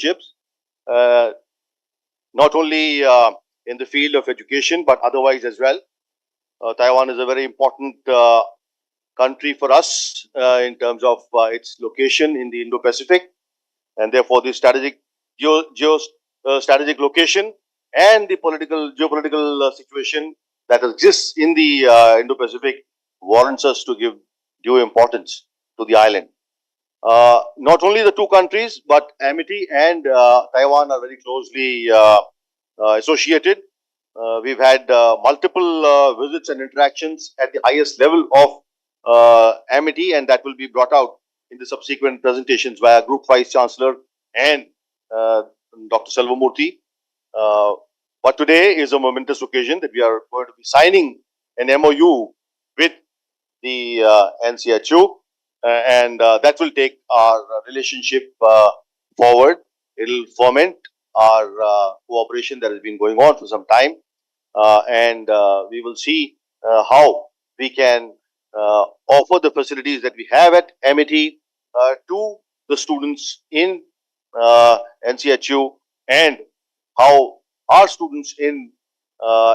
relationships, not only in the field of education but otherwise as well. Taiwan is a very important country for us in terms of its location in the Indo-Pacific, and therefore the strategic strategic location and the geopolitical situation that exists in the Indo-Pacific warrants us to give due importance to the island. Not only the two countries, but Amity and Taiwan are very closely associated. We've had multiple visits and interactions at the highest level of Amity, and that will be brought out in the subsequent presentations via Group Vice Chancellor and Dr. Selvamurthy. But today is a momentous occasion that we are going to be signing an MOU with the NCHU, and that will take our relationship forward. It will foment our cooperation that has been going on for some time, and we will see how we can offer the facilities that we have at Amity to the students in NCHU, and how our students in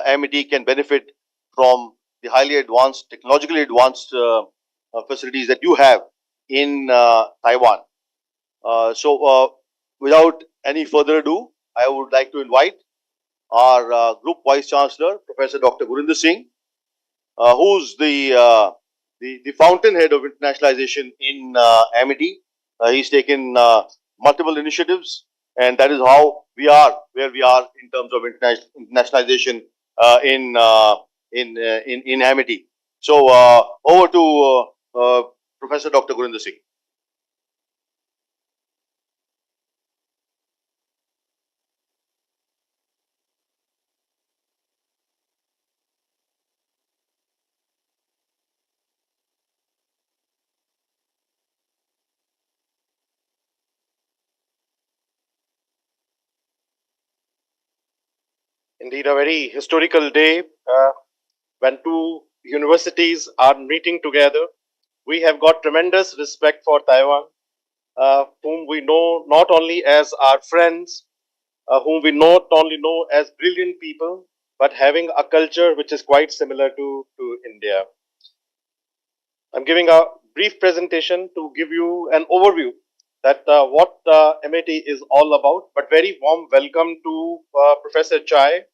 Amity can benefit from the highly advanced, technologically advanced facilities that you have in Taiwan. So without any further ado, I would like to invite our Group Vice Chancellor, Professor Dr. CHUNG-TSING, who's the fountainhead of internationalization in Amity. He's taken multiple initiatives, and that is how we are where we are in terms of internationalization in Amity. So over to Professor Dr. CHUNG-TSING. Indeed, a very historical day when two universities are meeting together. We have got tremendous respect for Taiwan, whom we know not only as our friends, whom we not only know as brilliant people, but having a culture which is quite similar to India. I'm giving a brief presentation to give you an overview that what MAT is all about, but very warm welcome to Professor Chai,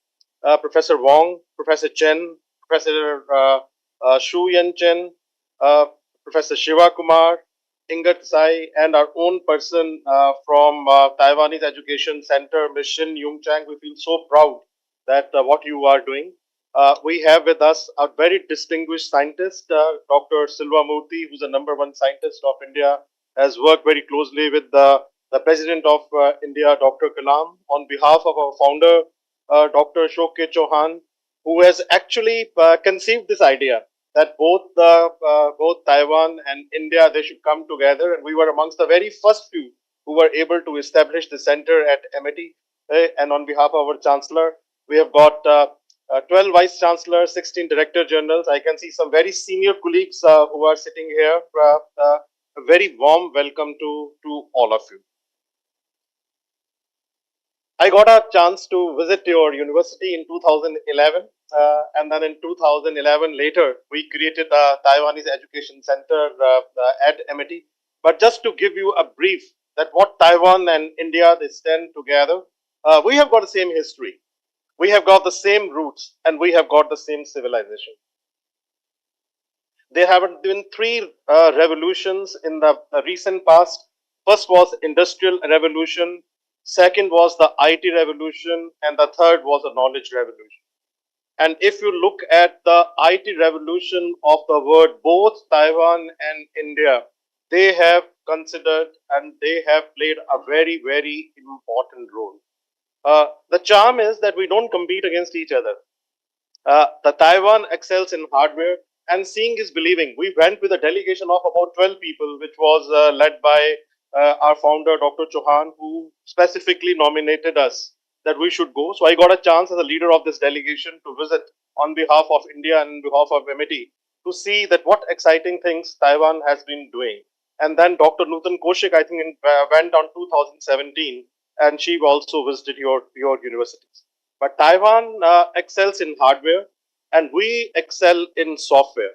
Professor Wong, Professor Chen, Professor Shu Yan Chen, Professor Shiva Kumar, Ingat Sai, and our own person from Taiwanese Education Center, Ms. Shin Yung Chang. We feel so proud that what you are doing. We have with us a very distinguished scientist, Dr. Selvamurthy, who's the #1 scientist of India, has worked very closely with the President of India, Dr. Kalam, on behalf of our founder, Dr. Ashok K. Chauhan, who has actually conceived this idea that both Taiwan and India, they should come together. And we were amongst the very first few who were able to establish the center at MIT. And on behalf of our Chancellor, we have got 12 Vice Chancellors, 16 Director Generals. I can see some very senior colleagues who are sitting here. A very warm welcome to all of you. I got a chance to visit your university in 2011, and then in 2011 later, we created the Taiwanese Education Center at MIT. But just to give you a brief that what Taiwan and India, they stand together, we have got the same history. We have got the same roots, and we have got the same civilization. There have been three revolutions in the recent past. First was Industrial Revolution, second was the IT revolution, and the third was the knowledge revolution. And if you look at the IT revolution of the world, both Taiwan and India, they have considered and they have played a very, very important role. The charm is that we don't compete against each other. The Taiwan excels in hardware, and seeing is believing. We went with a delegation of about 12 people, which was led by our founder, Dr. Chauhan, who specifically nominated us that we should go. So I got a chance as a leader of this delegation to visit on behalf of India and on behalf of MIT to see that what exciting things Taiwan has been doing. And then Dr. Nutan Kaushik, I think, went on 2017 and she also visited your universities. But Taiwan excels in hardware, and we excel in software.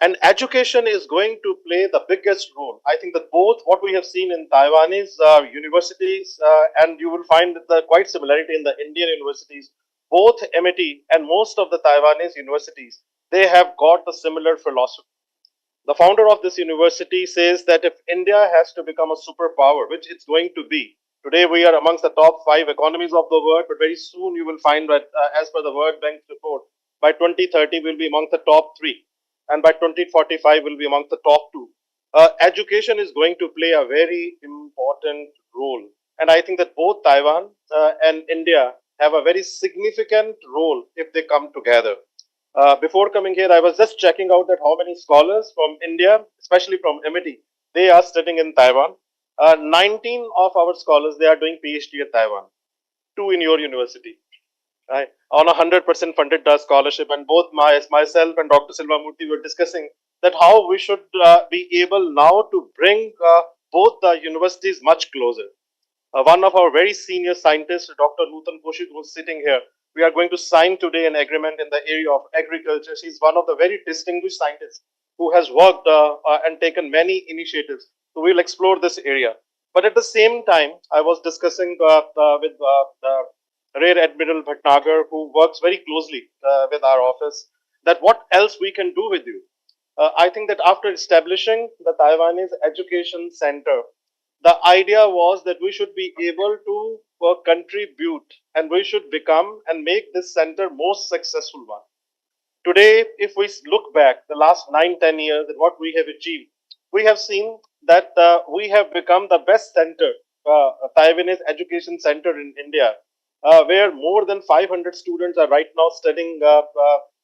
And education is going to play the biggest role. I think that both what we have seen in Taiwanese universities, and you will find the quite similarity in the Indian universities, both MIT and most of the Taiwanese universities, they have got the similar philosophy. The founder of this university says that if India has to become a superpower, which it's going to be, today we are amongst the top 5 economies of the world, but very soon you will find that, as per the World Bank's report, by 2030 we'll be among the top 3, and by 2045 we'll be among the top 2. Education is going to play a very important role, and I think that both Taiwan and India have a very significant role if they come together. Before coming here, I was just checking out that how many scholars from India, especially from MIT, they are studying in Taiwan. 19 of our scholars, they are doing PhD at Taiwan, 2 in your university, right? On a 100% funded scholarship. And both myself and Dr. Silvamurthy were discussing that how we should be able now to bring both the universities much closer. One of our very senior scientists, Dr. Nutan Koshik, who's sitting here, we are going to sign today an agreement in the area of agriculture. She's one of the very distinguished scientists who has worked and taken many initiatives. So we'll explore this area. But at the same time, I was discussing with Rear Admiral Bhatnagar, who works very closely with our office, that what else we can do with you. I think that after establishing the Taiwanese Education Center, the idea was that we should be able to contribute, and we should become and make this center most successful one. Today, if we look back the last 9-10 years and what we have achieved, we have seen that we have become the best center, Taiwanese education center in India, where more than 500 students are right now studying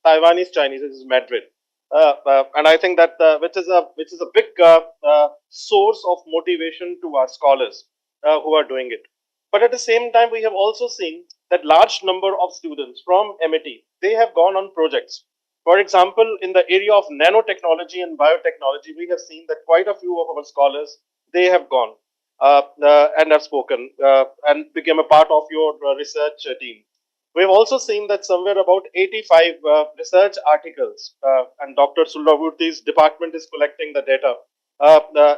Taiwanese Chinese. This is Madrid. And I think that which is a big source of motivation to our scholars who are doing it. But at the same time, we have also seen that large number of students from MIT, they have gone on projects. For example, in the area of nanotechnology and biotechnology, we have seen that quite a few of our scholars, they have gone and have spoken and became a part of your research team. We've also seen that somewhere about 85 research articles, and Dr. Suldavurthy's department is collecting the data.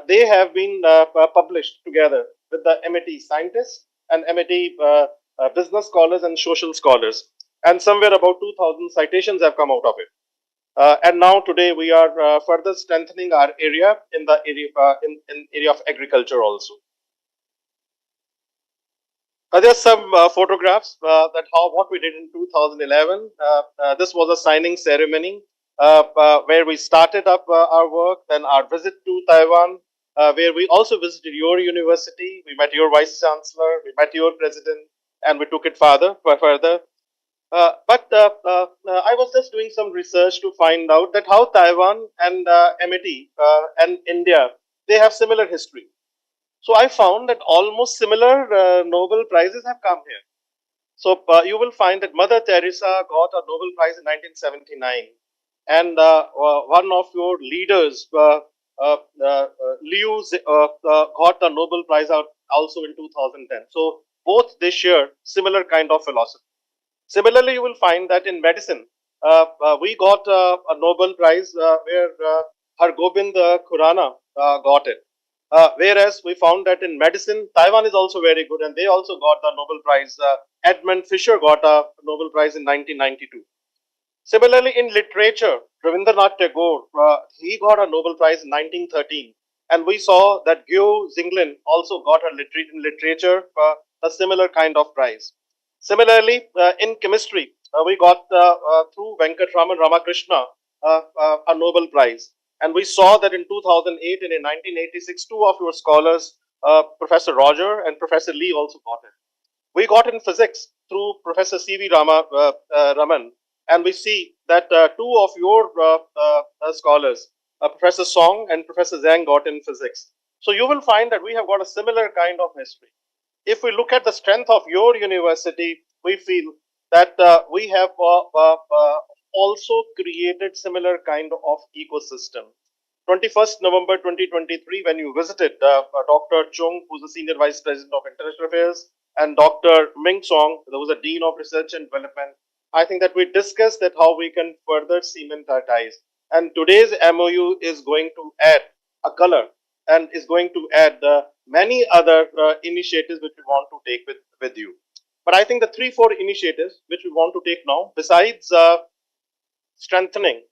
They have been published together with the MIT scientists and MIT business scholars and social scholars. And somewhere about 2,000 citations have come out of it. And now today we are further strengthening our area in the area in area of agriculture also. There's some photographs that how what we did in 2011. This was a signing ceremony where we started up our work. Then our visit to Taiwan, where we also visited your university. We met your vice chancellor. We met your president, and we took it further. I was just doing some research to find out that how Taiwan and MIT and India, they have similar history. So I found that almost similar Nobel Prizes have come here. So you will find that Mother Teresa got a Nobel Prize in 1979, and one of your leaders, Liu, got the Nobel Prize out also in 2010. So both they share similar kind of philosophy. Similarly, you will find that in medicine, we got a Nobel Prize where Hargobind Khurana got it. Whereas we found that in medicine, Taiwan is also very good, and they also got the Nobel Prize. Edmund Fisher got a Nobel Prize in 1992. Similarly, in literature, Rabindranath Tagore, he got a Nobel Prize in 1913. And we saw that Guo Zinglin also got in literature a similar kind of prize. Similarly, in chemistry, we got through Venkatraman Ramakrishna a Nobel Prize. And we saw that in 2008 and in 1986, two of your scholars, Professor Roger and Professor Lee, also got it. We got in physics through Professor C.V. Raman, and we see that two of your scholars, Professor Song and Professor Zhang, got in physics. So you will find that we have got a similar kind of history. If we look at the strength of your university, we feel that we have also created similar kind of ecosystem. 21st November 2023, when you visited Dr. Chung, who's the Senior Vice President of International Affairs, and Dr. Ming Song, who's the Dean of Research and Development. I think that we discussed that how we can further cement our ties. And today's MOU is going to add a color and is going to add many other initiatives which we want to take with you. But I think the 3-4 initiatives which we want to take now, besides strengthening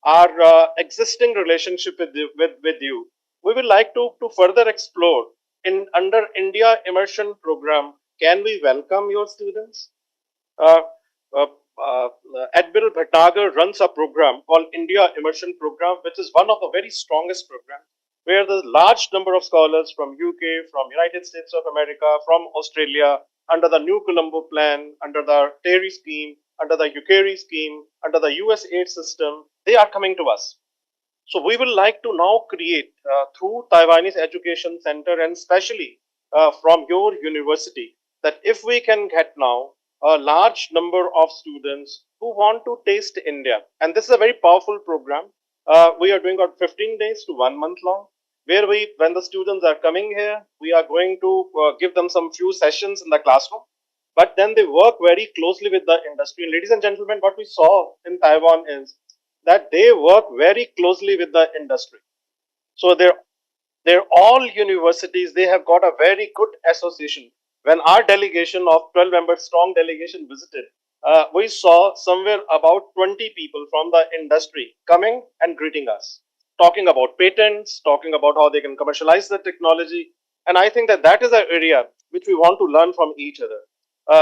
our existing relationship with you, we would like to further explore in under India immersion program. Can we welcome your students? Uh, uh, uh, Admiral Bhatnagar runs a program called India Immersion Program, which is one of the very strongest programs where the large number of scholars from UK, from United States of America, from Australia, under the New Colombo Plan, under the TAIRI scheme, under the UKRI scheme, under the US aid system, they are coming to us. So we will like to now create through Taiwanese Education Center and especially from your university that if we can get now a large number of students who want to taste India, and this is a very powerful program. We are doing about 15 days to 1 month long, where when the students are coming here, we are going to give them some few sessions in the classroom, but then they work very closely with the industry. And ladies and gentlemen, what we saw in Taiwan is that they work very closely with the industry. So they're all universities. They have got a very good association. When our delegation of 12 members strong delegation visited, we saw somewhere about 20 people from the industry coming and greeting us, talking about patents, talking about how they can commercialize the technology. And I think that that is an area which we want to learn from each other.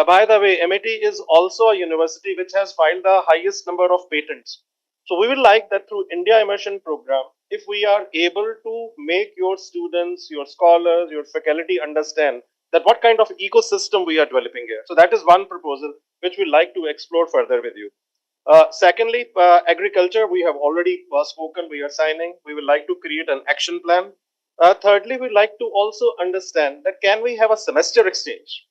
By the way, MIT is also a university which has filed the highest number of patents. So we will like that through India Immersion Program, if we are able to make your students, your scholars, your faculty understand that what kind of ecosystem we are developing here. So that is one proposal which we like to explore further with you. Secondly, agriculture, we have already spoken, we are signing. We would like to create an action plan. Thirdly, we'd like to also understand that can we have a semester exchange?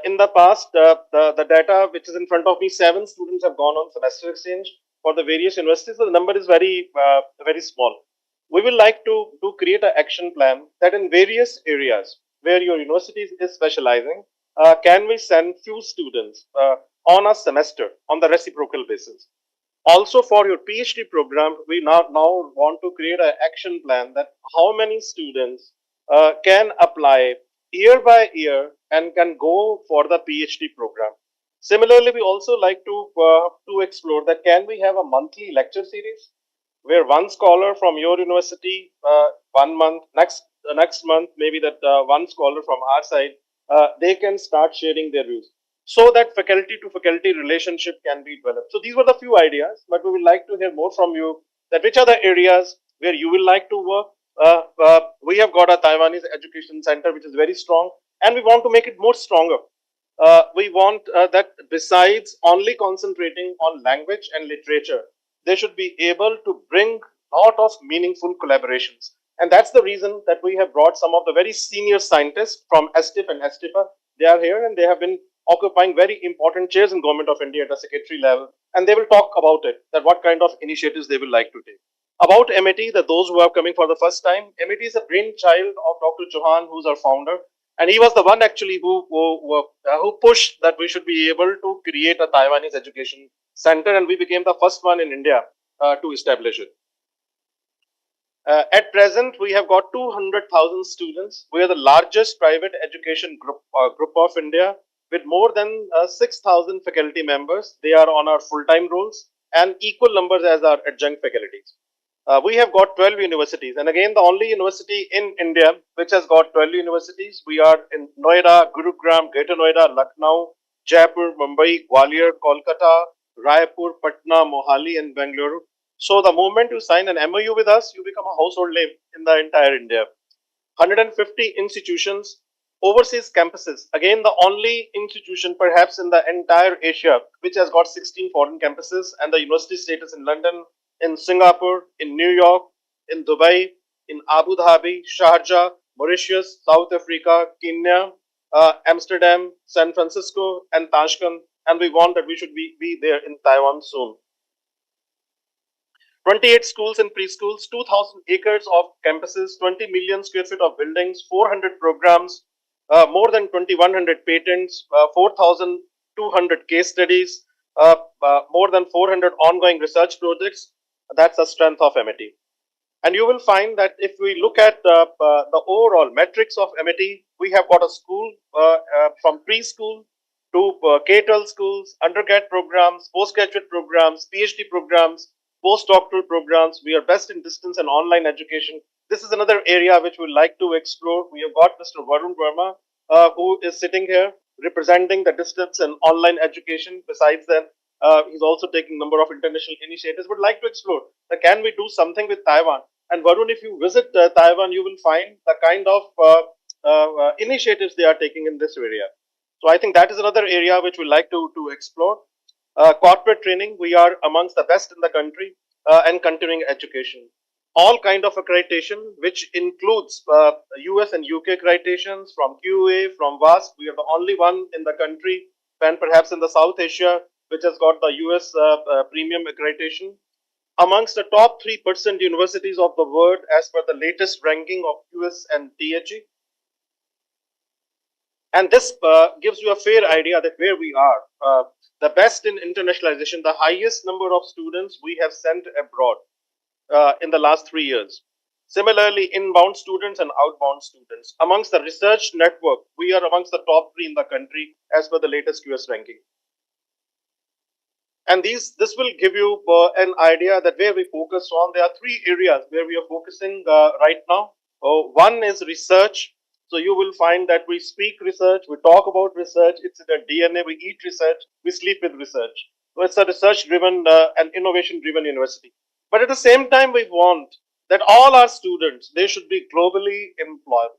In the past, the data which is in front of me, 7 students have gone on semester exchange for the various universities. So the number is very small. We will like to create an action plan that in various areas where your university is specializing, can we send few students on a semester on the reciprocal basis. Also for your PhD program, we now want to create an action plan that how many students can apply year by year and can go for the PhD program. Similarly, we also like to explore that can we have a monthly lecture series where one scholar from your university 1 month, next month maybe that one scholar from our side, they can start sharing their views so that faculty to faculty relationship can be developed. So these were the few ideas, but we would like to hear more from you that which are the areas where you will like to work. We have got a Taiwanese education center which is very strong, and we want to make it more stronger. We want that besides only concentrating on language and literature, they should be able to bring lot of meaningful collaborations. And that's the reason that we have brought some of the very senior scientists from STIF and STIFA. They are here and they have been occupying very important chairs in Government of India at the secretary level. And they will talk about it, that what kind of initiatives they will like to take. About MIT, that those who are coming for the first time, MIT is a brainchild of Dr. Chauhan, who's our founder. And he was the one actually who pushed that we should be able to create a Taiwanese education center, and we became the first one in India to establish it. At present, we have got 200,000 students. We are the largest private education group of India with more than 6,000 faculty members. They are on our full-time roles and equal numbers as our adjunct faculties. We have got 12 universities, and again, the only university in India which has got 12 universities. We are in Noida, Gurugram, Greater Noida, Lucknow, Jaipur, Mumbai, Gwalior, Kolkata, Raipur, Patna, Mohali, and Bangalore. So the moment you sign an MOU with us, you become a household name in the entire India. 150 institutions, overseas campuses. Again, the only institution perhaps in the entire Asia which has got 16 foreign campuses and the university status in London, in Singapore, in New York, in Dubai, in Abu Dhabi, Sharjah, Mauritius, South Africa, Kenya, Amsterdam, San Francisco, and Tashkent. And we want that we should be there in Taiwan soon. 28 schools and preschools, 2,000 acres of campuses, 20 million square feet of buildings, 400 programs, more than 2,100 patents, 4,200 case studies, more than 400 ongoing research projects. That's the strength of MIT. And you will find that if we look at the overall metrics of MIT, we have got a school from preschool to K-12 schools, undergrad programs, postgraduate programs, PhD programs, postdoctoral programs. We are best in distance and online education. This is another area which we like to explore. We have got Mr. Varun Verma, who is sitting here representing the distance and online education. Besides that, he's also taking number of international initiatives. Would like to explore that can we do something with Taiwan? And Varun, if you visit Taiwan, you will find the kind of initiatives they are taking in this area. So I think that is another area which we like to explore. Corporate training, we are amongst the best in the country, and continuing education. All kind of accreditation, which includes US and UK accreditations from QA, from WASP. We are the only one in the country, and perhaps in the South Asia, which has got the US premium accreditation amongst the top 3% universities of the world as per the latest ranking of US and THE. And this gives you a fair idea that where we are. The best in internationalization, the highest number of students we have sent abroad in the last 3 years. Similarly, inbound students and outbound students. Amongst the research network, we are amongst the top 3 in the country as per the latest US ranking. And this will give you an idea that where we focus on. There are 3 areas where we are focusing right now. One is research. So you will find that we speak research, we talk about research, it's in our DNA, we eat research, we sleep with research. So it's a research driven and innovation driven university. But at the same time, we want that all our students, they should be globally employable.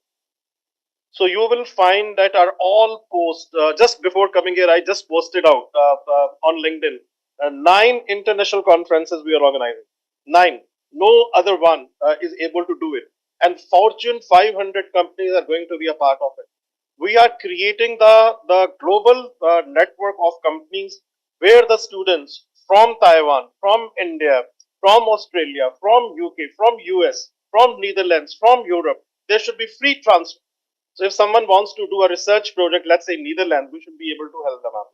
So you will find that our all posts, just before coming here, I just posted out on LinkedIn, 9 international conferences we are organizing. 9. No other one is able to do it. And Fortune 500 companies are going to be a part of it. We are creating the global network of companies where the students from Taiwan, from India, from Australia, from UK, from US, from Netherlands, from Europe, there should be free transfer. So if someone wants to do a research project, let's say Netherlands, we should be able to help them out.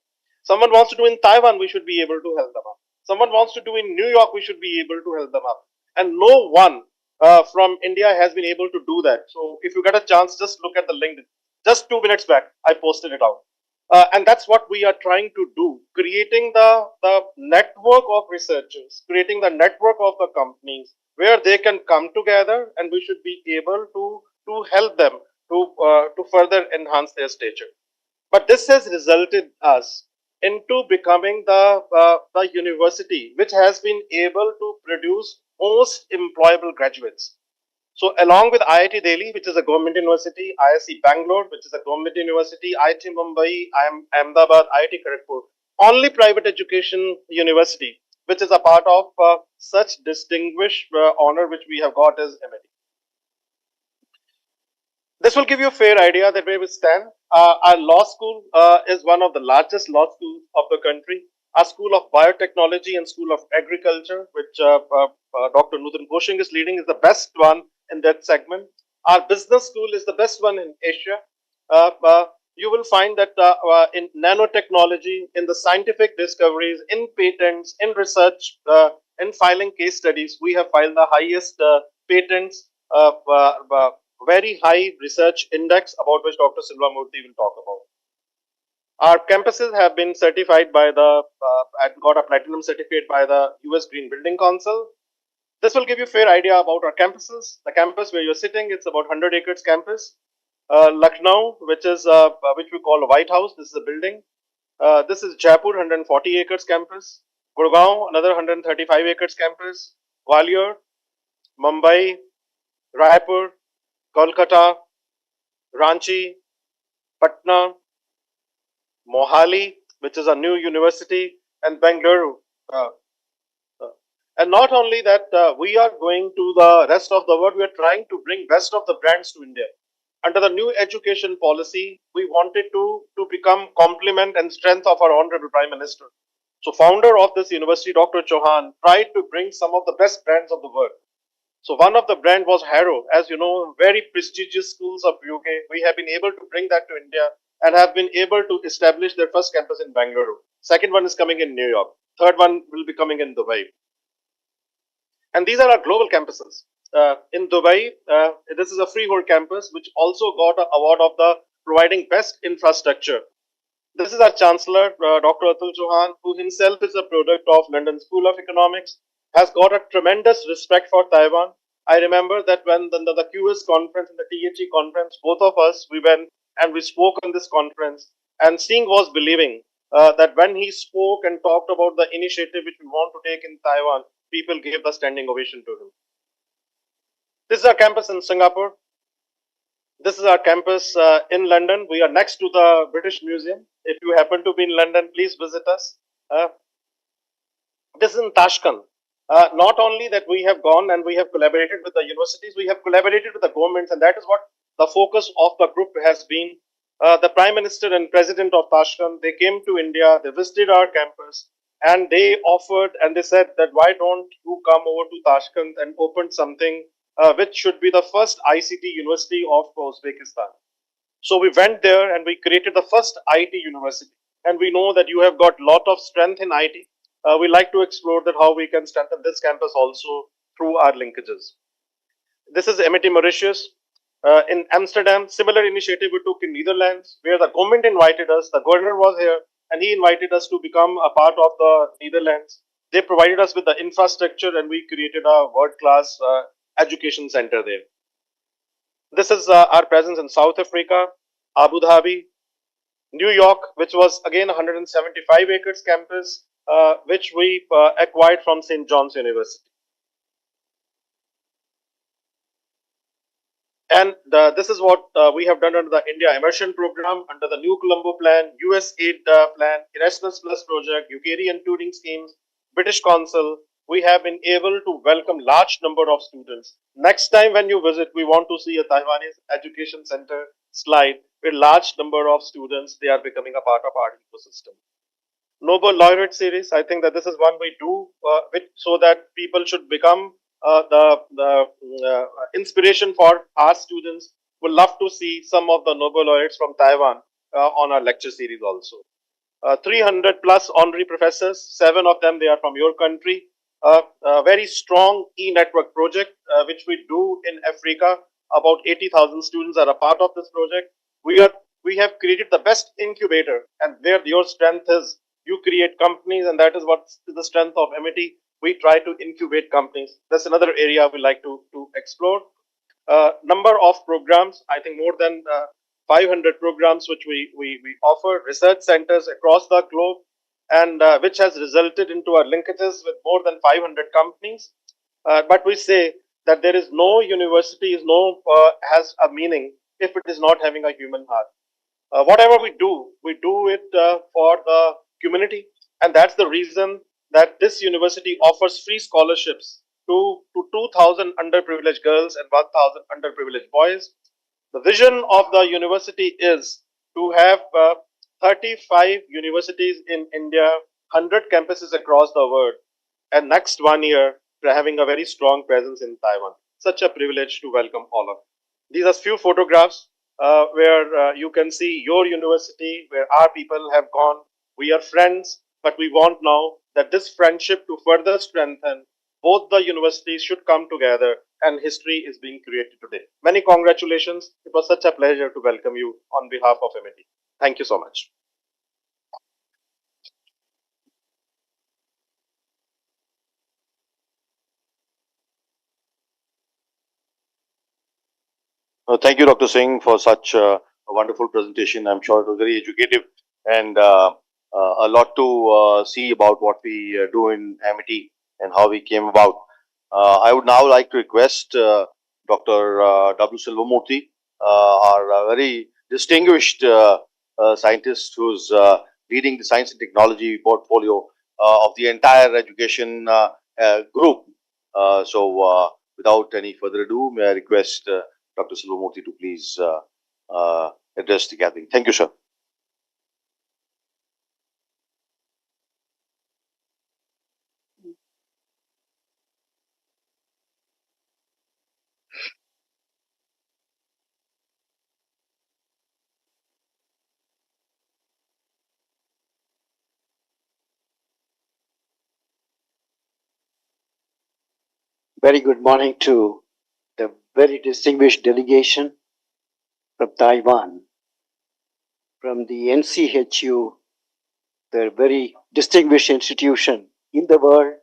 Someone wants to do in Taiwan, we should be able to help them out. Someone wants to do in New York, we should be able to help them out. And no one from India has been able to do that. So if you get a chance, just look at the LinkedIn. Just 2 minutes back, I posted it out. And that's what we are trying to do, creating the network of researchers, creating the network of the companies where they can come together, and we should be able to help them to further enhance their stature. But this has resulted us into becoming the university which has been able to produce most employable graduates. So along with IIT Delhi, which is a government university, IISc Bangalore, which is a government university, IIT Mumbai, Ahmedabad, IIT Kharagpur, only private education university which is a part of such distinguished honor which we have got as MIT. This will give you a fair idea that where we stand. Our law school is one of the largest law schools of the country. Our School of Biotechnology and School of Agriculture, which Dr. Nutan Koshing is leading, is the best one in that segment. Our business school is the best one in Asia. You will find that in nanotechnology, in the scientific discoveries, in patents, in research, in filing case studies, we have filed the highest patents, very high research index, about which Dr. Silva Murthy will talk about. Our campuses have been certified by got a platinum certificate by the US Green Building Council. This will give you a fair idea about our campuses. The campus where you're sitting, it's about 100 acres campus. Lucknow, which we call a White House, this is a building. This is Jaipur, 140 acres campus. Gurgaon, another 135 acres campus. Gwalior, Mumbai, Raipur, Kolkata, Ranchi, Patna, Mohali, which is a new university, and Bengaluru. And not only that, we are going to the rest of the world. We are trying to bring best of the brands to India. Under the new education policy, we wanted to become complement and strength of our Honorable Prime Minister. So founder of this university, Dr. Chauhan, tried to bring some of the best brands of the world. So one of the brand was Harrow. As you know, very prestigious schools of UK. We have been able to bring that to India and have been able to establish their first campus in Bangalore. Second one is coming in New York. Third one will be coming in Dubai. And these are our global campuses. In Dubai, this is a freehold campus which also got an award of the providing best infrastructure. This is our Chancellor, Dr. Atul Chauhan, who himself is a product of London School of Economics, has got a tremendous respect for Taiwan. I remember that when the QS conference and the THE conference, both of us, we went and we spoke on this conference, and seeing was believing. That when he spoke and talked about the initiative which we want to take in Taiwan, people gave the standing ovation to him. This is our campus in Singapore. This is our campus in London. We are next to the British Museum. If you happen to be in London, please visit us. This is in Tashkent. Not only that we have gone and we have collaborated with the universities, we have collaborated with the governments, and that is what the focus of the group has been. The Prime Minister and President of Tashkent, they came to India, they visited our campus, and they offered and they said that why don't you come over to Tashkent and open something which should be the first ICT university of Uzbekistan. So we went there and we created the first IT university. And we know that you have got a lot of strength in IT. We like to explore that how we can strengthen this campus also through our linkages. This is MIT Mauritius. In Amsterdam, similar initiative we took in Netherlands, where the government invited us. The governor was here, and he invited us to become a part of the Netherlands. They provided us with the infrastructure, and we created a world-class education center there. This is our presence in South Africa, Abu Dhabi, New York, which was again 175 acres campus, which we acquired from St. John's University. And this is what we have done under the India Immersion Program, under the New Colombo Plan, US Aid Plan, Erasmus Plus Project, Ukrainian Turing Schemes, British Council. We have been able to welcome large number of students. Next time when you visit, we want to see a Taiwanese education center slide with large number of students. They are becoming a part of our ecosystem. Nobel Laureate Series, I think that this is one we do so that people should become the inspiration for our students. Would love to see some of the Nobel laureates from Taiwan on our lecture series also. 300 plus honorary professors, 7 of them they are from your country. A very strong e-network project which we do in Africa. About 80,000 students are a part of this project. We have created the best incubator, and where your strength is, you create companies, and that is what is the strength of MIT. We try to incubate companies. That's another area we like to explore. Number of programs, I think more than 500 programs which we offer, research centers across the globe, and which has resulted into our linkages with more than 500 companies. But we say that there is no university has a meaning if it is not having a human heart. Whatever we do it for the community, and that's the reason that this university offers free scholarships to 2,000 underprivileged girls and 1,000 underprivileged boys. The vision of the university is to have 35 universities in India, 100 campuses across the world, and next 1 year we're having a very strong presence in Taiwan. Such a privilege to welcome all of you. These are few photographs where you can see your university, where our people have gone. We are friends, but we want now that this friendship to further strengthen, both the universities should come together, and history is being created today. Many congratulations. It was such a pleasure to welcome you on behalf of MIT. Thank you so much. Thank you, Dr. Singh, for such a wonderful presentation. I'm sure it was very educative and a lot to see about what we do in MIT and how we came about. I would now like to request Dr. W. Silvamurthy, our very distinguished scientist who's leading the science and technology portfolio of the entire education group. Without any further ado, may I request Dr. Silvamurthy to please address the gathering. Thank you, sir. Very good morning to the very distinguished delegation from Taiwan, from the NCHU, the very distinguished institution in the world,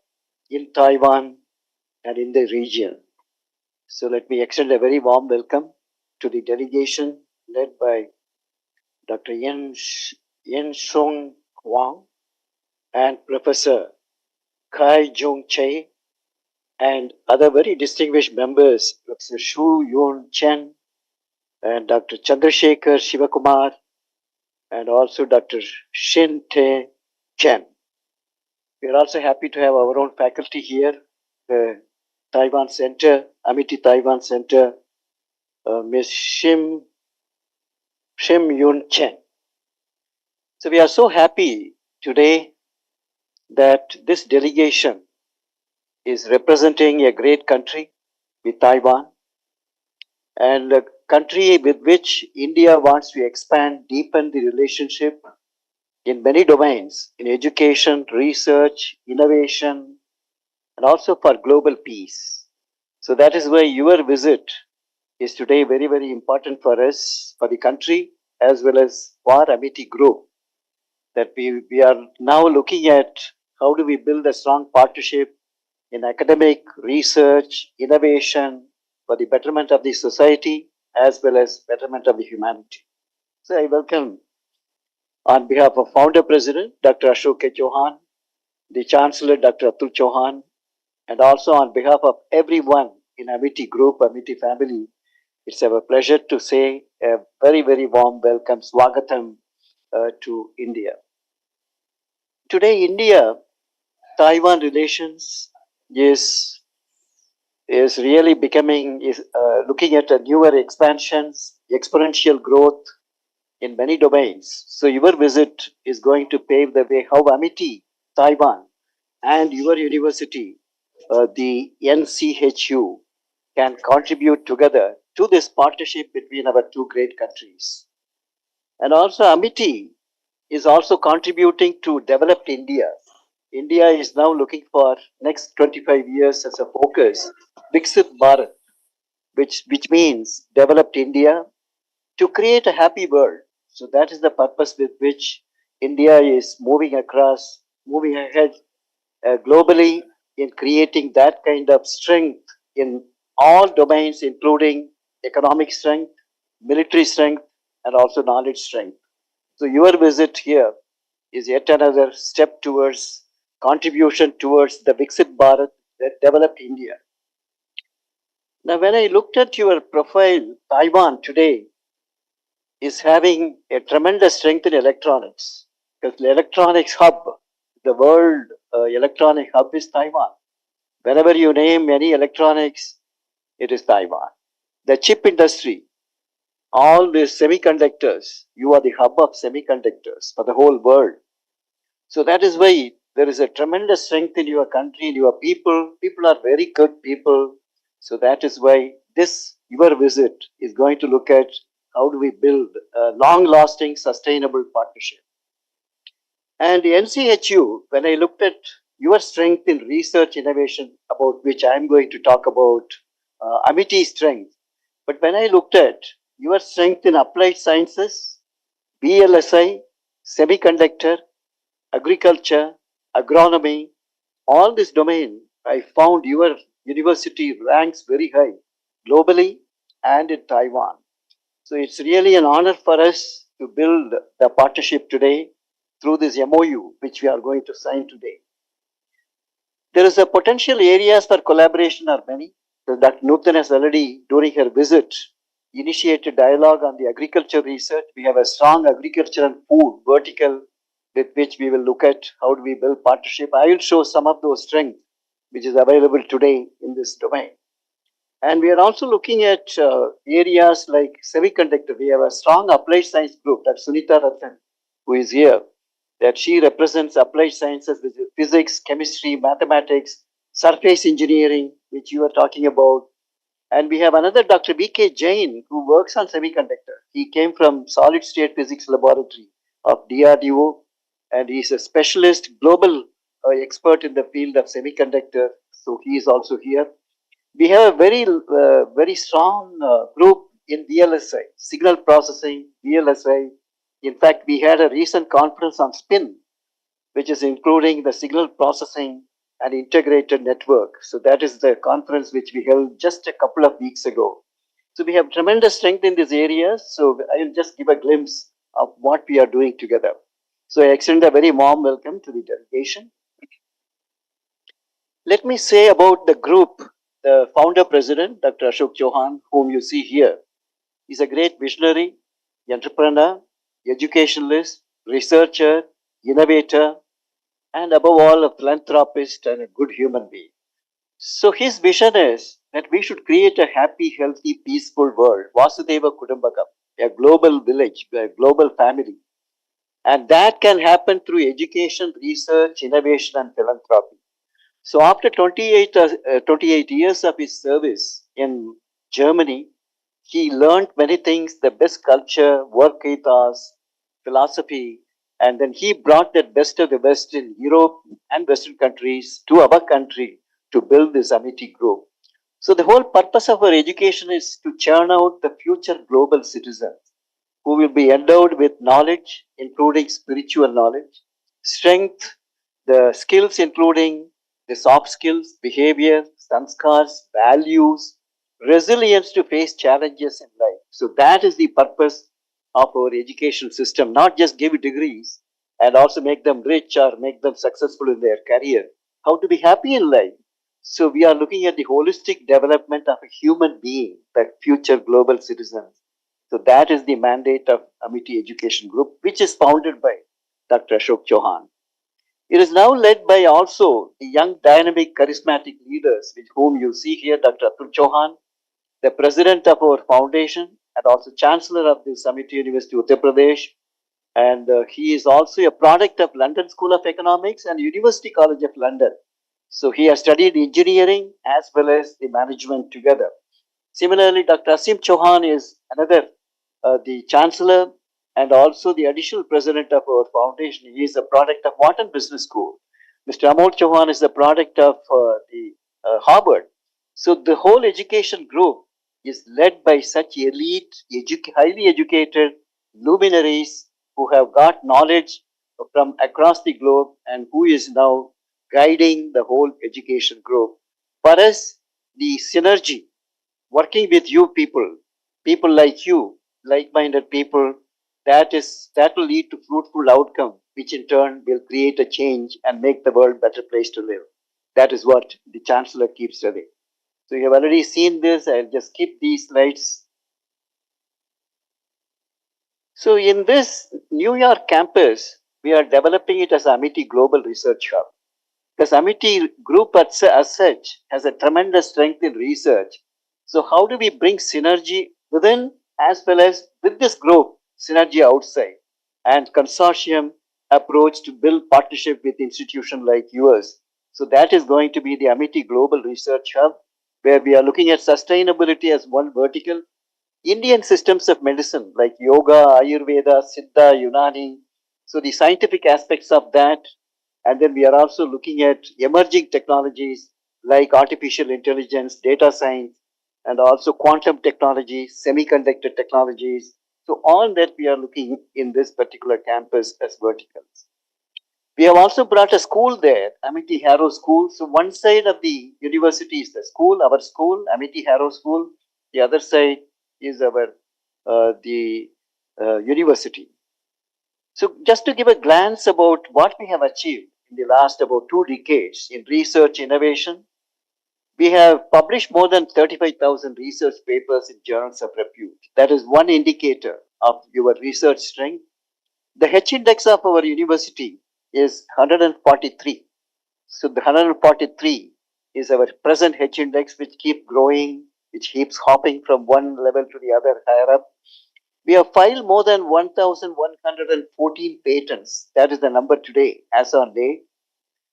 in Taiwan, and in the region. So let me extend a very warm welcome to the delegation led by Dr. Yen Shong Huang and Professor Kai Jung Che and other very distinguished members, Professor Shu Yun Chen and Dr. Chandrasekhar Shivakumar and also Dr. Shin Te Chen. We are also happy to have our own faculty here, the Taiwan Center, Amity Taiwan Center, Ms. Shim Yun Chen. So we are so happy today that this delegation is representing a great country with Taiwan and a country with which India wants to expand, deepen the relationship in many domains, in education, research, innovation, and also for global peace. So that is why your visit is today very, very important for us, for the country, as well as for Amity Group. That we are now looking at how do we build a strong partnership in academic, research, innovation for the betterment of the society as well as betterment of the humanity. So I welcome on behalf of Founder President Dr. Ashok K. Chauhan, the Chancellor Dr. Atul Chauhan, and also on behalf of everyone in Amity Group, Amity family, it's our pleasure to say a very, very warm welcome, Swagatam to India. Today, India-Taiwan relations is really looking at a newer expansions, exponential growth in many domains. So your visit is going to pave the way how Amity, Taiwan, and your university, the NCHU, can contribute together to this partnership between our two great countries. And also Amity is also contributing to developed India. India is now looking for next 25 years as a focus, Viksit Bharat, which means developed India to create a happy world. So that is the purpose with which India is moving ahead globally in creating that kind of strength in all domains, including economic strength, military strength, and also knowledge strength. So your visit here is yet another step towards contribution towards the Viksit Bharat, that developed India. Now, when I looked at your profile, Taiwan today is having a tremendous strength in electronics because the electronics hub, the world electronic hub is Taiwan. Whenever you name any electronics, it is Taiwan. The chip industry, all the semiconductors, you are the hub of semiconductors for the whole world. So that is why there is a tremendous strength in your country, in your people. People are very good people. So that is why your visit is going to look at how do we build a long-lasting, sustainable partnership. And the NCHU, when I looked at your strength in research innovation, about which I'm going to talk about Amity's strength, but when I looked at your strength in applied sciences, BLSI, semiconductor, agriculture, agronomy, all this domain, I found your university ranks very high globally and in Taiwan. So it's really an honor for us to build the partnership today through this MOU, which we are going to sign today. There is a potential areas for collaboration are many. So Dr. Nutan has already, during her visit, initiated dialogue on the agriculture research. We have a strong agriculture and food vertical with which we will look at how do we build partnership. I will show some of those strengths which is available today in this domain. And we are also looking at areas like semiconductor. We have a strong applied science group, that's Sunita Ratan, who is here, that she represents applied sciences, which is physics, chemistry, mathematics, surface engineering, which you are talking about. And we have another Dr. B.K. Jain, who works on semiconductor. He came from solid state physics laboratory of DRDO, and he's a specialist, global expert in the field of semiconductor. So he is also here. We have a very strong group in VLSI, signal processing, VLSI. In fact, we had a recent conference on SPIN, which is including the signal processing and integrated network. So that is the conference which we held just a couple of weeks ago. So we have tremendous strength in these areas. So I will just give a glimpse of what we are doing together. So I extend a very warm welcome to the delegation. Let me say about the group, the founder president, Dr. Ashok Chauhan, whom you see here. He's a great visionary, entrepreneur, educationalist, researcher, innovator, and above all, a philanthropist and a good human being. So his vision is that we should create a happy, healthy, peaceful world, Vasudeva Kudumbakam, a global village, a global family. And that can happen through education, research, innovation, and philanthropy. So after 28 years of his service in Germany, he learned many things, the best culture, work ethos, philosophy, and then he brought that best of the best in Europe and Western countries to our country to build this Amity group. So the whole purpose of our education is to churn out the future global citizens who will be endowed with knowledge, including spiritual knowledge, strength, the skills including the soft skills, behavior, sanskars, values, resilience to face challenges in life. So that is the purpose of our education system, not just give degrees and also make them rich or make them successful in their career. How to be happy in life. So we are looking at the holistic development of a human being, the future global citizens. So that is the mandate of Amity Education Group, which is founded by Dr. Ashok Chauhan. It is now led by also the young, dynamic, charismatic leaders with whom you see here, Dr. Atul Chauhan, the president of our foundation and also chancellor of the Amity University, Uttar Pradesh. And he is also a product of London School of Economics and University College of London. So he has studied engineering as well as the management together. Similarly, Dr. Asim Chauhan is another, the chancellor and also the additional president of our foundation. He is a product of Wharton Business School. Mr. Amol Chauhan is the product of the Harvard. So the whole education group is led by such elite, highly educated luminaries who have got knowledge from across the globe and who is now guiding the whole education group. For us, the synergy, working with you people, people like you, like-minded people, that will lead to fruitful outcome, which in turn will create a change and make the world a better place to live. That is what the chancellor keeps telling. So you have already seen this. I'll just skip these slides. So in this New York campus, we are developing it as Amity Global Research Hub. Because Amity Group as such has a tremendous strength in research. So how do we bring synergy within as well as with this group, synergy outside, and consortium approach to build partnership with institutions like yours? So that is going to be the Amity Global Research Hub, where we are looking at sustainability as one vertical, Indian systems of medicine like yoga, Ayurveda, Siddha, Unani. So the scientific aspects of that. And then we are also looking at emerging technologies like artificial intelligence, data science, and also quantum technologies, semiconductor technologies. So all that we are looking in this particular campus as verticals. We have also brought a school there, Amity Harrow School. So one side of the university is the school, our school, Amity Harrow School. The other side is our the university. So just to give a glance about what we have achieved in the last about 2 decades in research innovation, we have published more than 35,000 research papers in journals of repute. That is one indicator of your research strength. The H index of our university is 143. So the 143 is our present H index, which keeps growing, which keeps hopping from one level to the other higher up. We have filed more than 1,114 patents. That is the number today, as on date.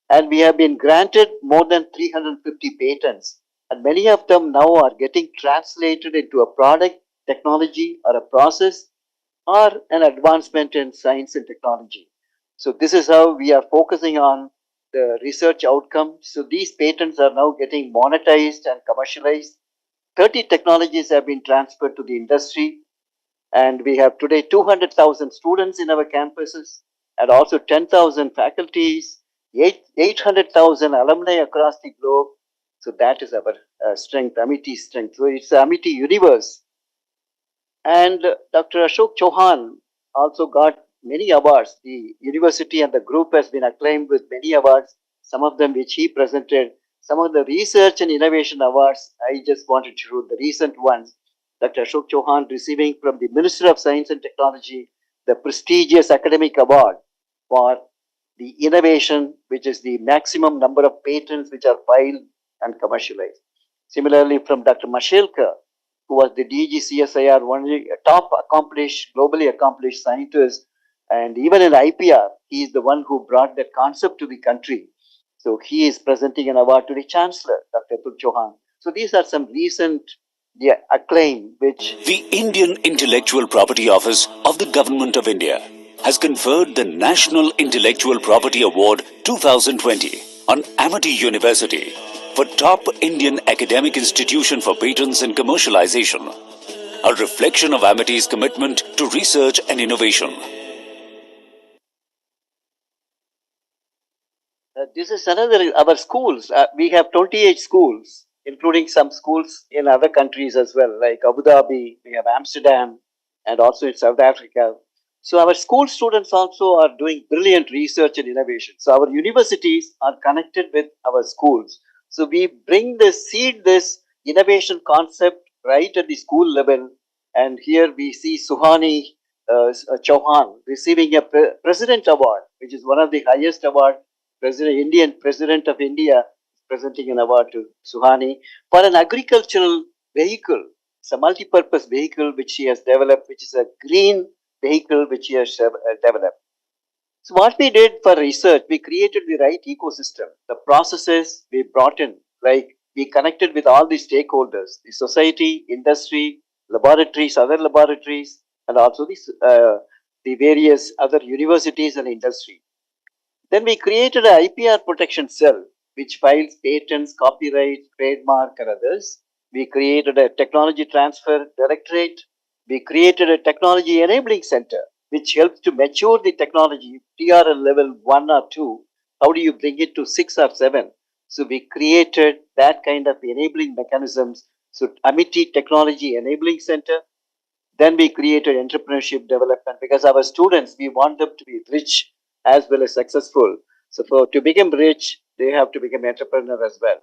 And we have been granted more than 350 patents. And many of them now are getting translated into a product, technology, or a process, or an advancement in science and technology. So this is how we are focusing on the research outcomes. So these patents are now getting monetized and commercialized. 30 technologies have been transferred to the industry, and we have today 200,000 students in our campuses, and also 10,000 faculties, 800,000 alumni across the globe. So that is our strength, Amiti's strength. So it's the Amity universe. And Dr. Ashok Chauhan also got many awards. The university and the group has been acclaimed with many awards, some of them which he presented. Some of the research and innovation awards, I just wanted to show the recent ones. Dr. Ashok Chauhan receiving from the Minister of Science and Technology the prestigious academic award for the innovation, which is the maximum number of patents which are filed and commercialized. Similarly, from Dr. Mashelkar, who was the DG CSIR, one of the top accomplished, globally accomplished scientist, and even in IPR, he is the one who brought that concept to the country. So he is presenting an award to the Chancellor, Dr. Atul Chauhan. So these are some recent acclaim which The Indian Intellectual Property Office of the Government of India has conferred the National Intellectual Property Award 2020 on Amity University for Top Indian Academic Institution for Patents and Commercialization, a reflection of Amity's commitment to research and innovation. this is another, our schools. We have 28 schools, including some schools in other countries as well, like Abu Dhabi, we have Amsterdam, and also in South Africa. So our school students also are doing brilliant research and innovation. So our universities are connected with our schools. So we bring this, seed this innovation concept right at the school level. And here we see Suhani Chauhan receiving a President Award, which is one of the highest awards. Indian President of India presenting an award to Suhani for an agricultural vehicle. It's a multi-purpose vehicle which she has developed, which is a green vehicle which she has developed. So what we did for research, we created the right ecosystem. The processes we brought in, like we connected with all the stakeholders, the society, industry, laboratories, other laboratories, and also the various other universities and industry. Then we created an IPR protection cell, which files patents, copyright, trademark, and others. We created a technology transfer directorate. We created a technology enabling center, which helps to mature the technology, TRL level 1 or 2. How do you bring it to 6 or 7? So we created that kind of enabling mechanisms. So Amity Technology Enabling Center. Then we created entrepreneurship development because our students, we want them to be rich as well as successful. So to become rich, they have to become entrepreneur as well.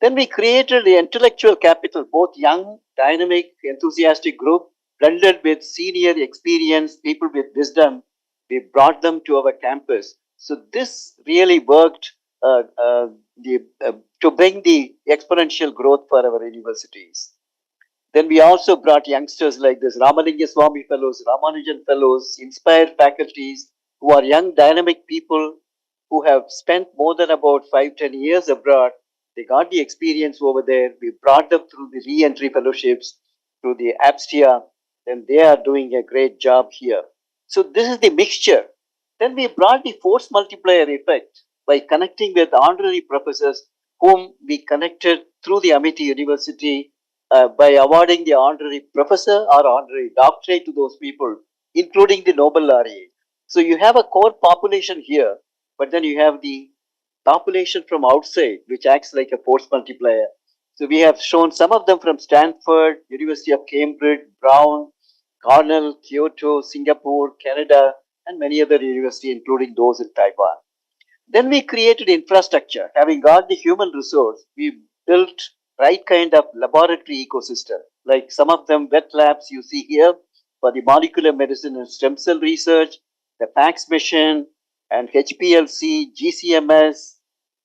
Then we created the intellectual capital, both young, dynamic, enthusiastic group, blended with senior experienced people with wisdom. We brought them to our campus. So this really worked to bring the exponential growth for our universities. Then we also brought youngsters like this Ramalinga Swami Fellows, Ramanujan Fellows, inspired faculties who are young, dynamic people who have spent more than about 5-10 years abroad. They got the experience over there. We brought them through the re-entry fellowships, through the ABSTIA, and they are doing a great job here. So this is the mixture. Then we brought the force multiplier effect by connecting with honorary professors whom we connected through the Amity University by awarding the honorary professor or honorary doctorate to those people, including the Nobel laureate. So you have a core population here, but then you have the population from outside, which acts like a force multiplier. So we have shown some of them from Stanford, University of Cambridge, Brown, Cornell, Kyoto, Singapore, Canada, and many other universities, including those in Taiwan. Then we created infrastructure. Having got the human resource, we built right kind of laboratory ecosystem. Like some of them wet labs you see here for the molecular medicine and stem cell research, the PAX mission, and HPLC, GCMS,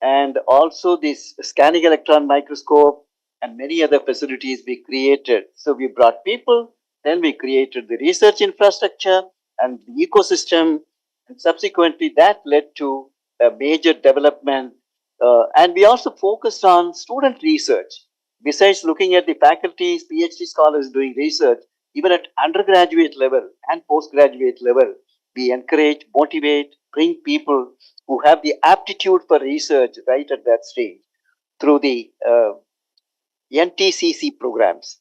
and also this scanning electron microscope and many other facilities we created. So we brought people, then we created the research infrastructure and the ecosystem, and subsequently that led to a major development. And we also focused on student research. Besides looking at the faculties, PhD scholars doing research, even at undergraduate level and postgraduate level, we encourage, motivate, bring people who have the aptitude for research right at that stage through the NTCC programs.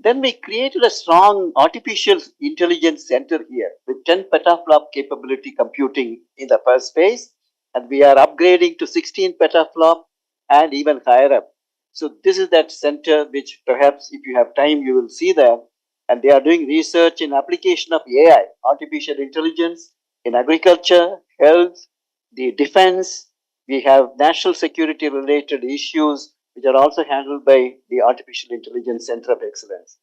Then we created a strong artificial intelligence center here with 10 petaflop capability computing in the first phase, and we are upgrading to 16 petaflop and even higher up. So this is that center which perhaps if you have time you will see them, and they are doing research in application of AI, artificial intelligence in agriculture, health, the defense. We have national security related issues which are also handled by the Artificial Intelligence Center of Excellence.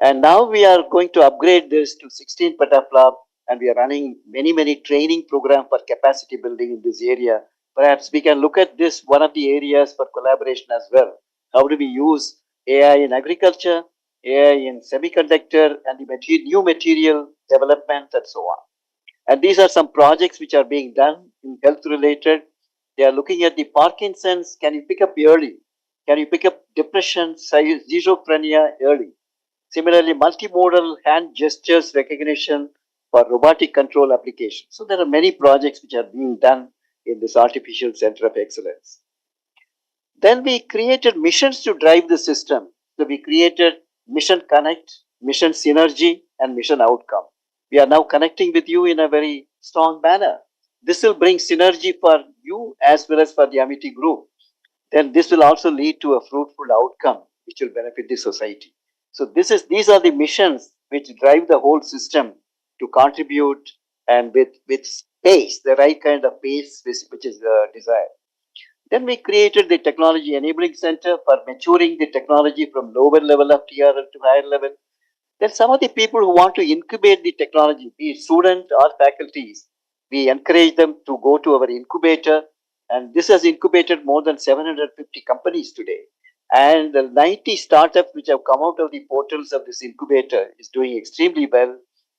And now we are going to upgrade this to 16 petaflop, and we are running many training programs for capacity building in this area. Perhaps we can look at this one of the areas for collaboration as well. How do we use AI in agriculture, AI in semiconductor, and the new material development, and so on. And these are some projects which are being done in health related. They are looking at the Parkinson's. Can you pick up early? Can you pick up depression, schizophrenia early? Similarly, multimodal hand gestures recognition for robotic control applications. So there are many projects which are being done in this Artificial Center of Excellence. Then we created missions to drive the system. So we created Mission Connect, Mission Synergy, and Mission Outcome. We are now connecting with you in a very strong manner. This will bring synergy for you as well as for the Amity group. Then this will also lead to a fruitful outcome which will benefit the society. So these are the missions which drive the whole system to contribute, and with pace, the right kind of pace which is desired. Then we created the Technology Enabling Center for maturing the technology from lower level of TRL to higher level. Then some of the people who want to incubate the technology, be it students or faculties, we encourage them to go to our incubator, and this has incubated more than 750 companies today. And the 90 startups which have come out of the portals of this incubator is doing extremely well.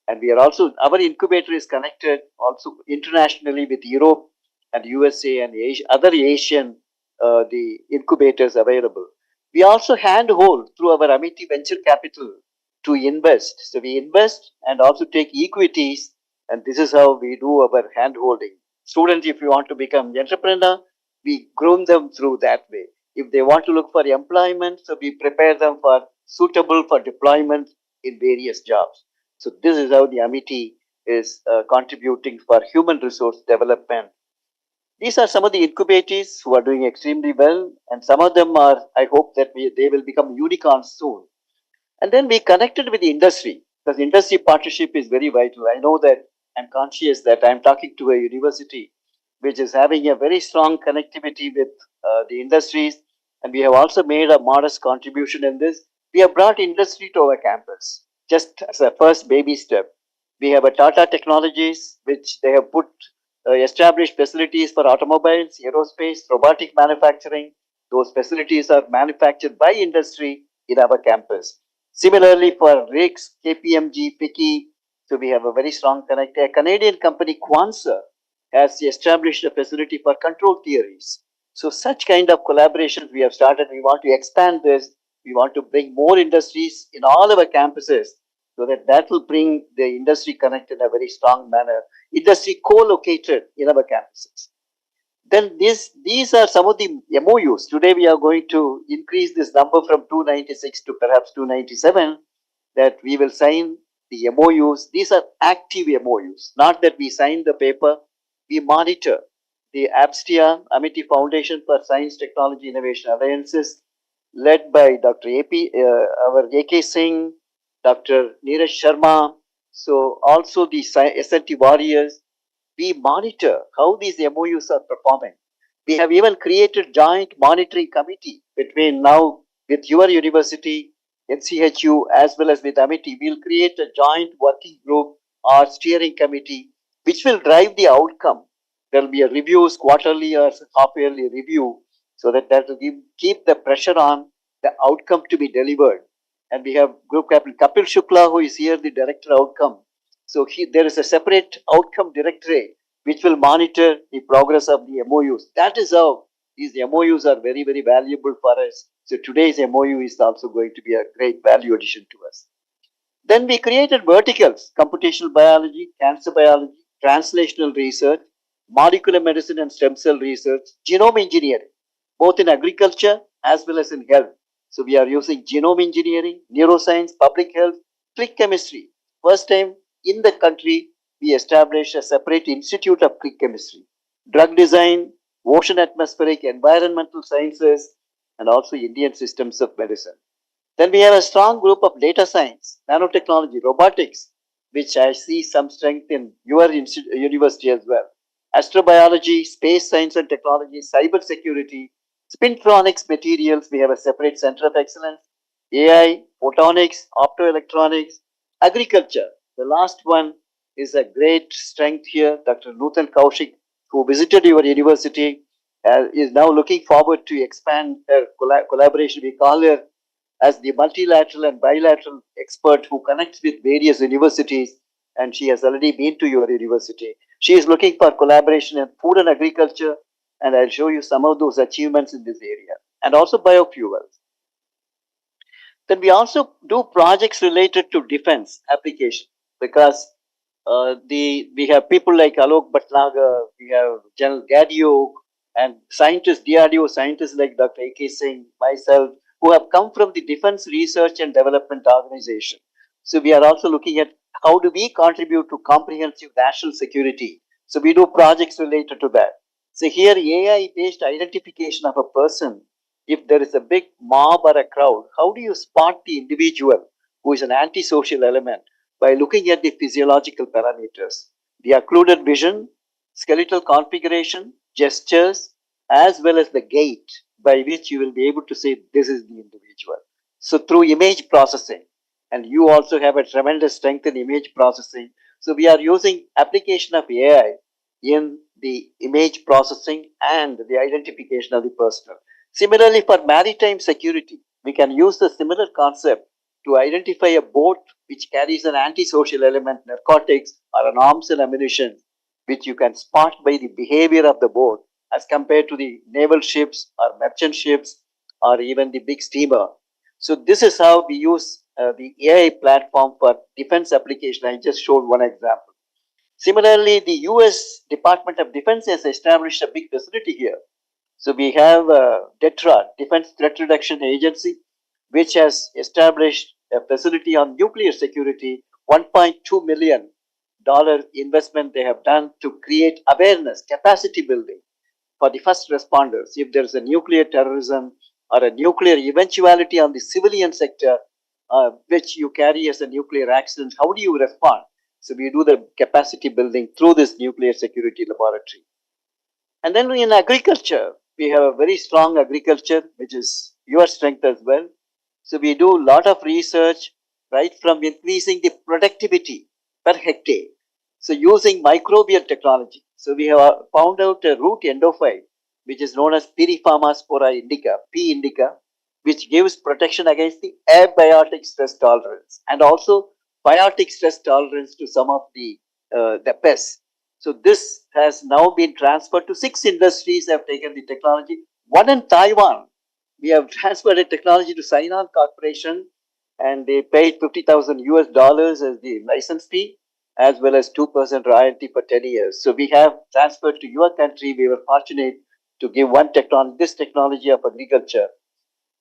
And we are also, our incubator is connected also internationally with Europe and USA and Asia, other Asian the incubators available. We also handhold through our Amity Venture Capital to invest. So we invest and also take equities, and this is how we do our handholding. Students, if you want to become entrepreneur, we groom them through that way. If they want to look for employment, so we prepare them for suitable for deployment in various jobs. So this is how the Amity is contributing for human resource development. These are some of the incubators who are doing extremely well, and some of them are, I hope that they will become unicorns soon. And then we connected with the industry, because industry partnership is very vital. I know that I'm conscious that I'm talking to a university which is having a very strong connectivity with the industries, and we have also made a modest contribution in this. We have brought industry to our campus, just as a first baby step. We have a Tata Technologies, which they have put established facilities for automobiles, aerospace, robotic manufacturing. Those facilities are manufactured by industry in our campus. Similarly, for rigs, KPMG, Picky, so we have a very strong connect. A Canadian company, Quansa, has established a facility for control theories. So such kind of collaborations we have started. We want to expand this. We want to bring more industries in all our campuses, so that will bring the industry connect in a very strong manner. Industry co-located in our campuses. Then these are some of the MOUs. Today we are going to increase this number from 296 to perhaps 297, that we will sign the MOUs. These are active MOUs, not that we sign the paper. We monitor the APSTIA, Amity Foundation for Science, Technology, Innovation Alliances, led by Dr. Our AK Singh, Dr. Neeraj Sharma. So also the SLT warriors. We monitor how these MOUs are performing. We have even created joint monitoring committee between now with your university, NCHU, as well as with Amity. We'll create a joint working group or steering committee which will drive the outcome. There will be a reviews, quarterly or half-yearly review, so that will keep the pressure on the outcome to be delivered. And we have Group Captain Kapil Shukla, who is here, the Director Outcome. So there is a separate outcome directorate which will monitor the progress of the MOUs. That is how these MOUs are very valuable for us. So today's MOU is also going to be a great value addition to us. Then we created verticals: computational biology, cancer biology, translational research. molecular medicine and stem cell research, genome engineering, both in agriculture as well as in health. So we are using genome engineering, neuroscience, public health, click chemistry. First time in the country, we established a separate institute of click chemistry, drug design, ocean atmospheric, environmental sciences, and also Indian systems of medicine. Then we have a strong group of data science, nanotechnology, robotics, which I see some strength in your university as well. Astrobiology, space science and technology, cyber security, spintronics materials, we have a separate center of excellence, AI, photonics, optoelectronics, agriculture. The last one is a great strength here. Dr. Nutan Kaushik, who visited your university, is now looking forward to expand her collaboration. We call her as the multilateral and bilateral expert who connects with various universities, and she has already been to your university. She is looking for collaboration in food and agriculture, and I'll show you some of those achievements in this area, and also biofuels. Then we also do projects related to defense application because we have people like Alok Bhatnagar, we have General Gadio, and scientists, DRDO scientists like Dr. A.K. Singh, myself, who have come from the Defense Research and Development Organization. So we are also looking at how do we contribute to comprehensive national security. So we do projects related to that. So here AI-based identification of a person, if there is a big mob or a crowd, how do you spot the individual who is an antisocial element? By looking at the physiological parameters, the occluded vision, skeletal configuration, gestures, as well as the gait by which you will be able to say this is the individual. So through image processing, and you also have a tremendous strength in image processing. So we are using application of AI in the image processing and the identification of the personnel. Similarly, for maritime security, we can use the similar concept to identify a boat which carries an antisocial element, narcotics, or an arms and ammunition, which you can spot by the behavior of the boat as compared to the naval ships or merchant ships or even the big steamer. So this is how we use the AI platform for defense application. I just showed one example. Similarly, the US Department of Defense has established a big facility here. So we have DETRA, Defense Threat Reduction Agency, which has established a facility on nuclear security, $1.2 million investment they have done to create awareness, capacity building for the first responders. If there's a nuclear terrorism or a nuclear eventuality on the civilian sector, which you carry as a nuclear accident, how do you respond? So we do the capacity building through this nuclear security laboratory. And then in agriculture, we have a very strong agriculture, which is your strength as well. So we do a lot of research, right, from increasing the productivity per hectare. So using microbial technology. So we have found out a root endophyte, which is known as Piriforma indica, P. indica, which gives protection against the abiotic stress tolerance and also biotic stress tolerance to some of the pests. So this has now been transferred to 6 industries have taken the technology. One in Taiwan, we have transferred the technology to Sainon Corporation, and they paid 50,000 US dollars as the license fee, as well as 2% royalty for 10 years. So we have transferred to your country. We were fortunate to give this technology of agriculture.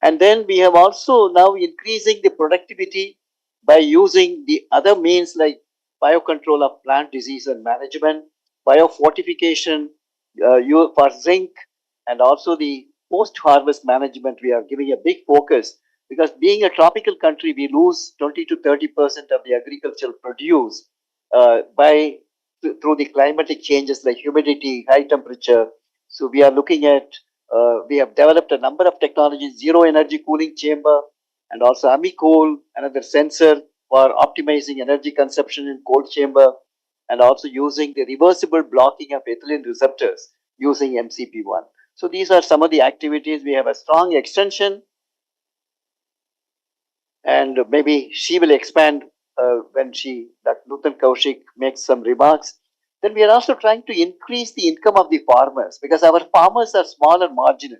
And then we have also now increasing the productivity by using the other means like biocontrol of plant disease and management, biofortification for zinc, and also the post-harvest management. We are giving a big focus because being a tropical country, we lose 20 to 30% of the agricultural produce through the climatic changes like humidity, high temperature. So we are looking at, we have developed a number of technologies, zero energy cooling chamber, and also AmiCool, another sensor for optimizing energy consumption in cold chamber, and also using the reversible blocking of ethylene receptors using MCP1. So these are some of the activities. We have a strong extension, and maybe she will expand when Dr. Nutan Kaushik makes some remarks. Then we are also trying to increase the income of the farmers because our farmers are small and marginal.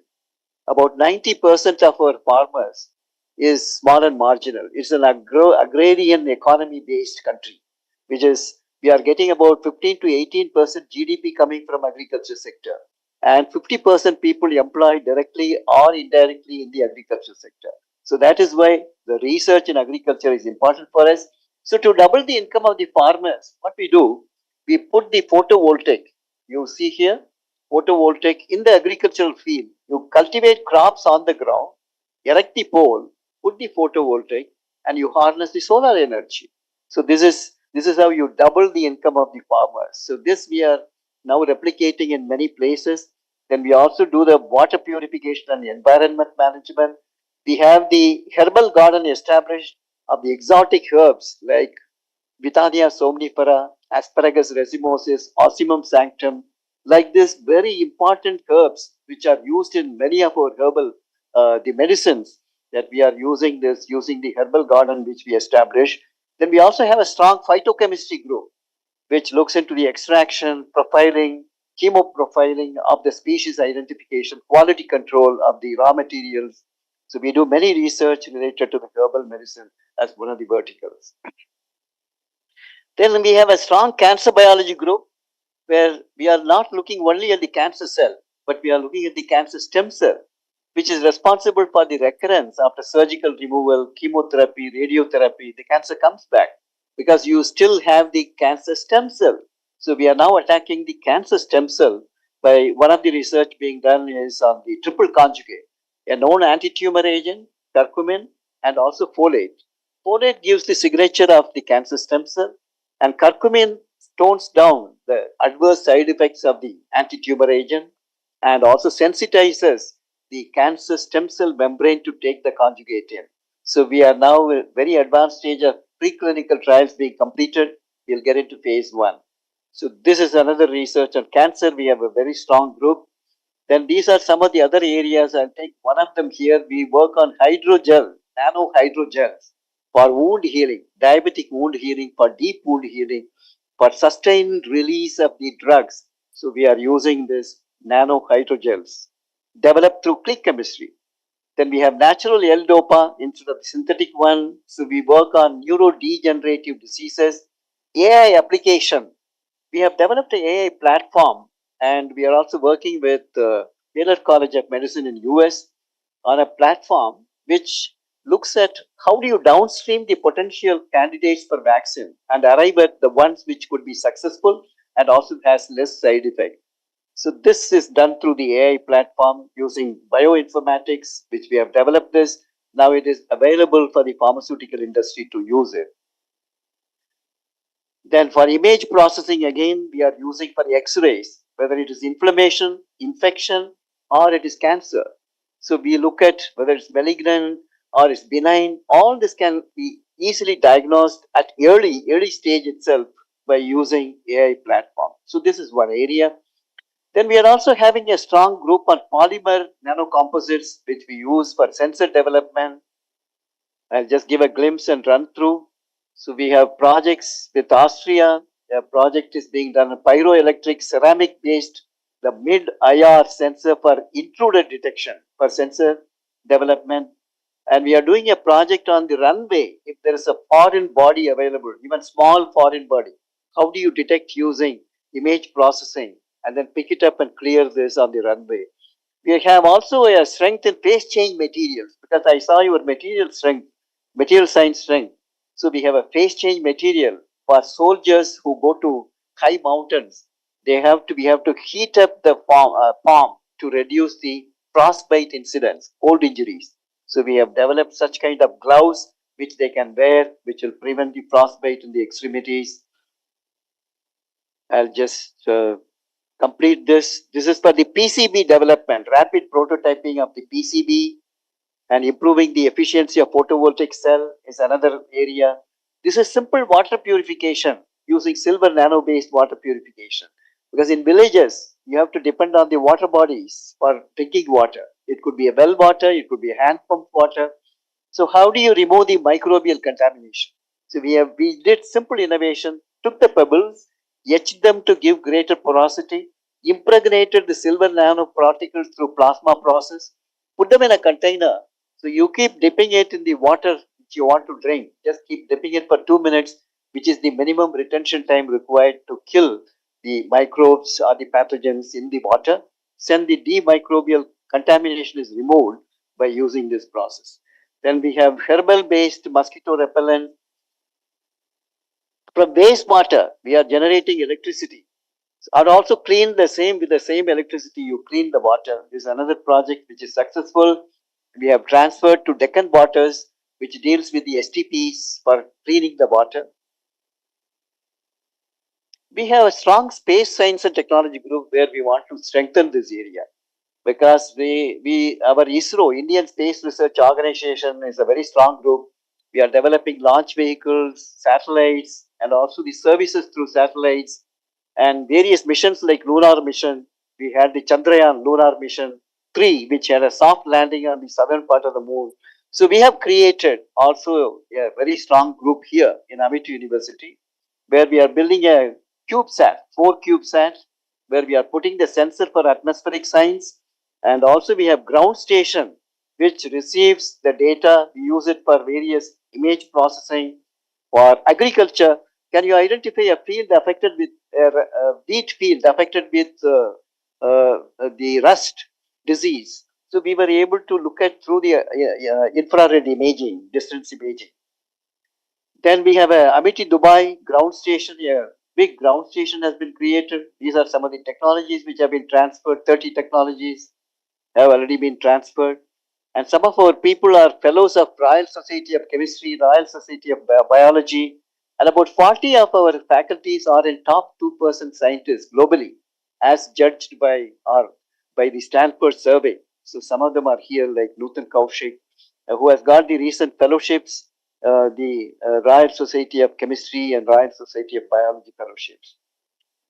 About 90% of our farmers is small and marginal. It's an agrarian economy based country, which is we are getting about 15 to 18% GDP coming from agriculture sector, and 50% people employed directly or indirectly in the agriculture sector. So that is why the research in agriculture is important for us. So to double the income of the farmers, what we do, we put the photovoltaic. You see here, photovoltaic in the agricultural field. You cultivate crops on the ground, erect the pole, put the photovoltaic, and you harness the solar energy. So this is how you double the income of the farmers. So this we are now replicating in many places. Then we also do the water purification and environment management. We have the herbal garden established of the exotic herbs like Withania somnifera, Asparagus racemosus, Ossimum sanctum, like this very important herbs which are used in many of our herbal the medicines that we are using this using the herbal garden which we established. Then we also have a strong phytochemistry group which looks into the extraction, profiling, chemoprofiling of the species identification, quality control of the raw materials. So we do many research related to the herbal medicine as one of the verticals. Then we have a strong cancer biology group where we are not looking only at the cancer cell, but we are looking at the cancer stem cell, which is responsible for the recurrence after surgical removal, chemotherapy, radiotherapy. The cancer comes back because you still have the cancer stem cell. So we are now attacking the cancer stem cell by one of the research being done is on the triple conjugate, a known anti-tumor agent, curcumin, and also folate. Folate gives the signature of the cancer stem cell, and curcumin tones down the adverse side effects of the anti-tumor agent and also sensitizes the cancer stem cell membrane to take the conjugate in. So we are now at a very advanced stage of preclinical trials being completed. We'll get into phase 1. So this is another research on cancer. We have a very strong group. Then these are some of the other areas. I'll take one of them here. We work on hydrogel, nano hydrogels for wound healing, diabetic wound healing, for deep wound healing, for sustained release of the drugs. So we are using this nano hydrogels developed through click chemistry. Then we have natural L-DOPA instead of the synthetic one. So we work on neurodegenerative diseases. AI application. We have developed an AI platform, and we are also working with Baylor College of Medicine in US on a platform which looks at how do you downstream the potential candidates for vaccine and arrive at the ones which could be successful and also has less side effect. So this is done through the AI platform using bioinformatics, which we have developed this. Now it is available for the pharmaceutical industry to use it. Then for image processing, again, we are using for X-rays, whether it is inflammation, infection, or it is cancer. So we look at whether it's malignant or it's benign. All this can be easily diagnosed at early stage itself by using AI platform. So this is one area. Then we are also having a strong group on polymer nanocomposites, which we use for sensor development. I'll just give a glimpse and run through. So we have projects with Austria. A project is being done on pyroelectric ceramic based, the mid-IR sensor for intruder detection for sensor development. And we are doing a project on the runway. If there is a foreign body available, even small foreign body, how do you detect using image processing and then pick it up and clear this on the runway? We have also a strength in phase change materials, because I saw your material strength, material science strength. So we have a phase change material for soldiers who go to high mountains. We have to heat up the palm to reduce the frostbite incidents, cold injuries. So we have developed such kind of gloves which they can wear, which will prevent the frostbite in the extremities. I'll just complete this. This is for the PCB development, rapid prototyping of the PCB, and improving the efficiency of photovoltaic cell is another area. This is simple water purification using silver nano based water purification, because in villages you have to depend on the water bodies for drinking water. It could be a well water, it could be a hand pump water. So how do you remove the microbial contamination? So we did simple innovation, took the pebbles, etched them to give greater porosity, impregnated the silver nanoparticles through plasma process, put them in a container. So you keep dipping it in the water which you want to drink. Just keep dipping it for 2 minutes. which is the minimum retention time required to kill the microbes or the pathogens in the water. Then the demicrobial contamination is removed by using this process. Then we have herbal-based mosquito repellent. From wastewater, we are generating electricity. And also clean the same with the same electricity, you clean the water. This is another project which is successful. We have transferred to Deccan Waters, which deals with the STPs for cleaning the water. We have a strong space science and technology group where we want to strengthen this area, because our ISRO, Indian Space Research Organization, is a very strong group. We are developing launch vehicles, satellites, and also the services through satellites and various missions like lunar mission. We had the Chandrayaan lunar mission 3, which had a soft landing on the southern part of the moon. So we have created also a very strong group here in Amity University, where we are building a CubeSat, 4 CubeSat, where we are putting the sensor for atmospheric science, and also we have ground station, which receives the data. We use it for various image processing for agriculture. Can you identify a field affected with wheat field affected with the rust disease? So we were able to look at through the infrared imaging, distance imaging. Then we have a Amity Dubai ground station. A big ground station has been created. These are some of the technologies which have been transferred. 30 technologies have already been transferred. And some of our people are fellows of Royal Society of Chemistry, Royal Society of Biology, and about 40 of our faculties are in top 2% scientists globally, as judged by the Stanford survey. So some of them are here, like Nutan Kaushik, who has got the recent fellowships, the Royal Society of Chemistry and Royal Society of Biology fellowships.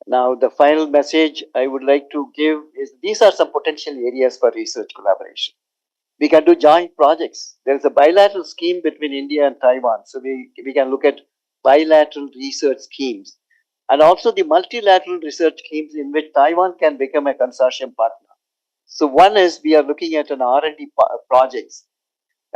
Now, the final message I would like to give is these are some potential areas for research collaboration. We can do joint projects. There is a bilateral scheme between India and Taiwan. So we can look at bilateral research schemes, and also the multilateral research schemes in which Taiwan can become a consortium partner. So one is we are looking at an R&D projects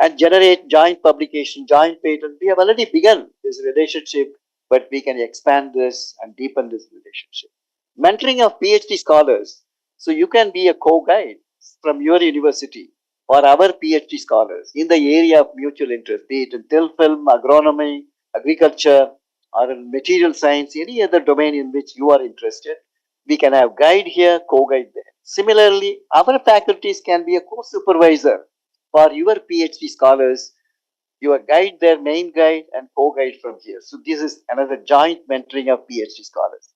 and generate joint publication, joint patent. We have already begun this relationship, but we can expand this and deepen this relationship. Mentoring of PhD scholars. So you can be a co-guide from your university or our PhD scholars in the area of mutual interest, be it in film, agronomy, agriculture, or in material science, any other domain in which you are interested. We can have guide here, co-guide there. Similarly, our faculties can be a co-supervisor for your PhD scholars. Your guide, their main guide, and co-guide from here. So this is another joint mentoring of PhD scholars.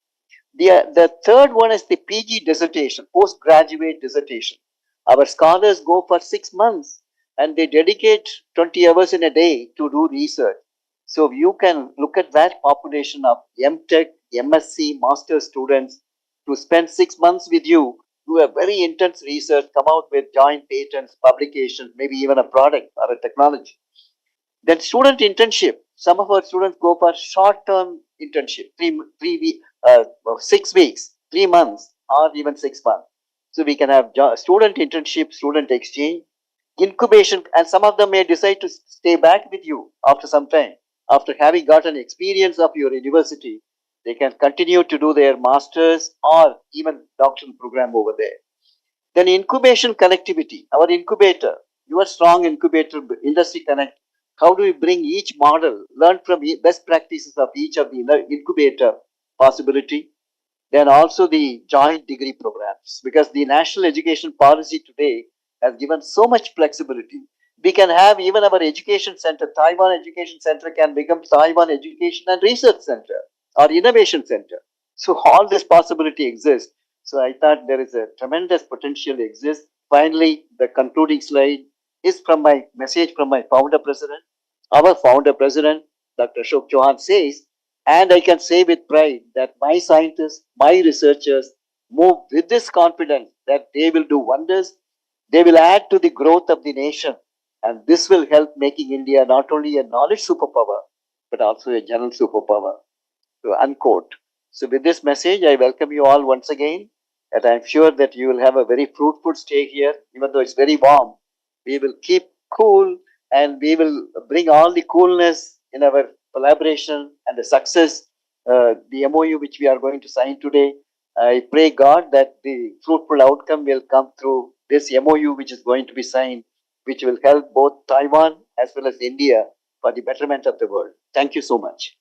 The third one is the PG dissertation, postgraduate dissertation. Our scholars go for 6 months and they dedicate 20 hours in a day to do research. So you can look at that population of MTech, MSc, master students to spend 6 months with you, do a very intense research, come out with joint patents, publications, maybe even a product or a technology. Then student internship. Some of our students go for short-term internship, 6 weeks, 3 months, or even 6 months. So we can have student internship, student exchange, incubation, and some of them may decide to stay back with you after some time. After having got an experience of your university, they can continue to do their masters or even doctoral program over there. Then incubation connectivity, our incubator, your strong incubator, industry connect. How do we bring each model, learn from best practices of each of the incubator possibility? Then also the joint degree programs, because the national education policy today has given so much flexibility. We can have even our education center, Taiwan Education Center can become Taiwan Education and Research Center or Innovation Center. So all this possibility exists. So I thought there is a tremendous potential exists. Finally, the concluding slide is from my message from my founder president. Our founder president, Dr. Ashok Chauhan says, and I can say with pride that my scientists, my researchers move with this confidence that they will do wonders. They will add to the growth of the nation. And this will help making India not only a knowledge superpower, but also a general superpower. So, unquote. So with this message, I welcome you all once again. And I'm sure that you will have a very fruitful stay here, even though it's very warm. We will keep cool and we will bring all the coolness in our collaboration and the success, the MOU which we are going to sign today. I pray God that the fruitful outcome will come through this MOU which is going to be signed, which will help both Taiwan as well as India for the betterment of the world. Thank you so much.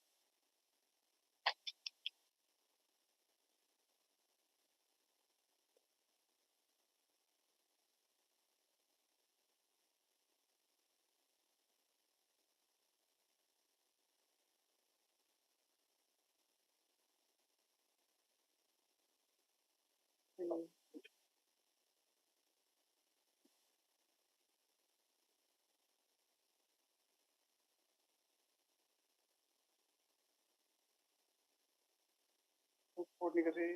Support नहीं कर रही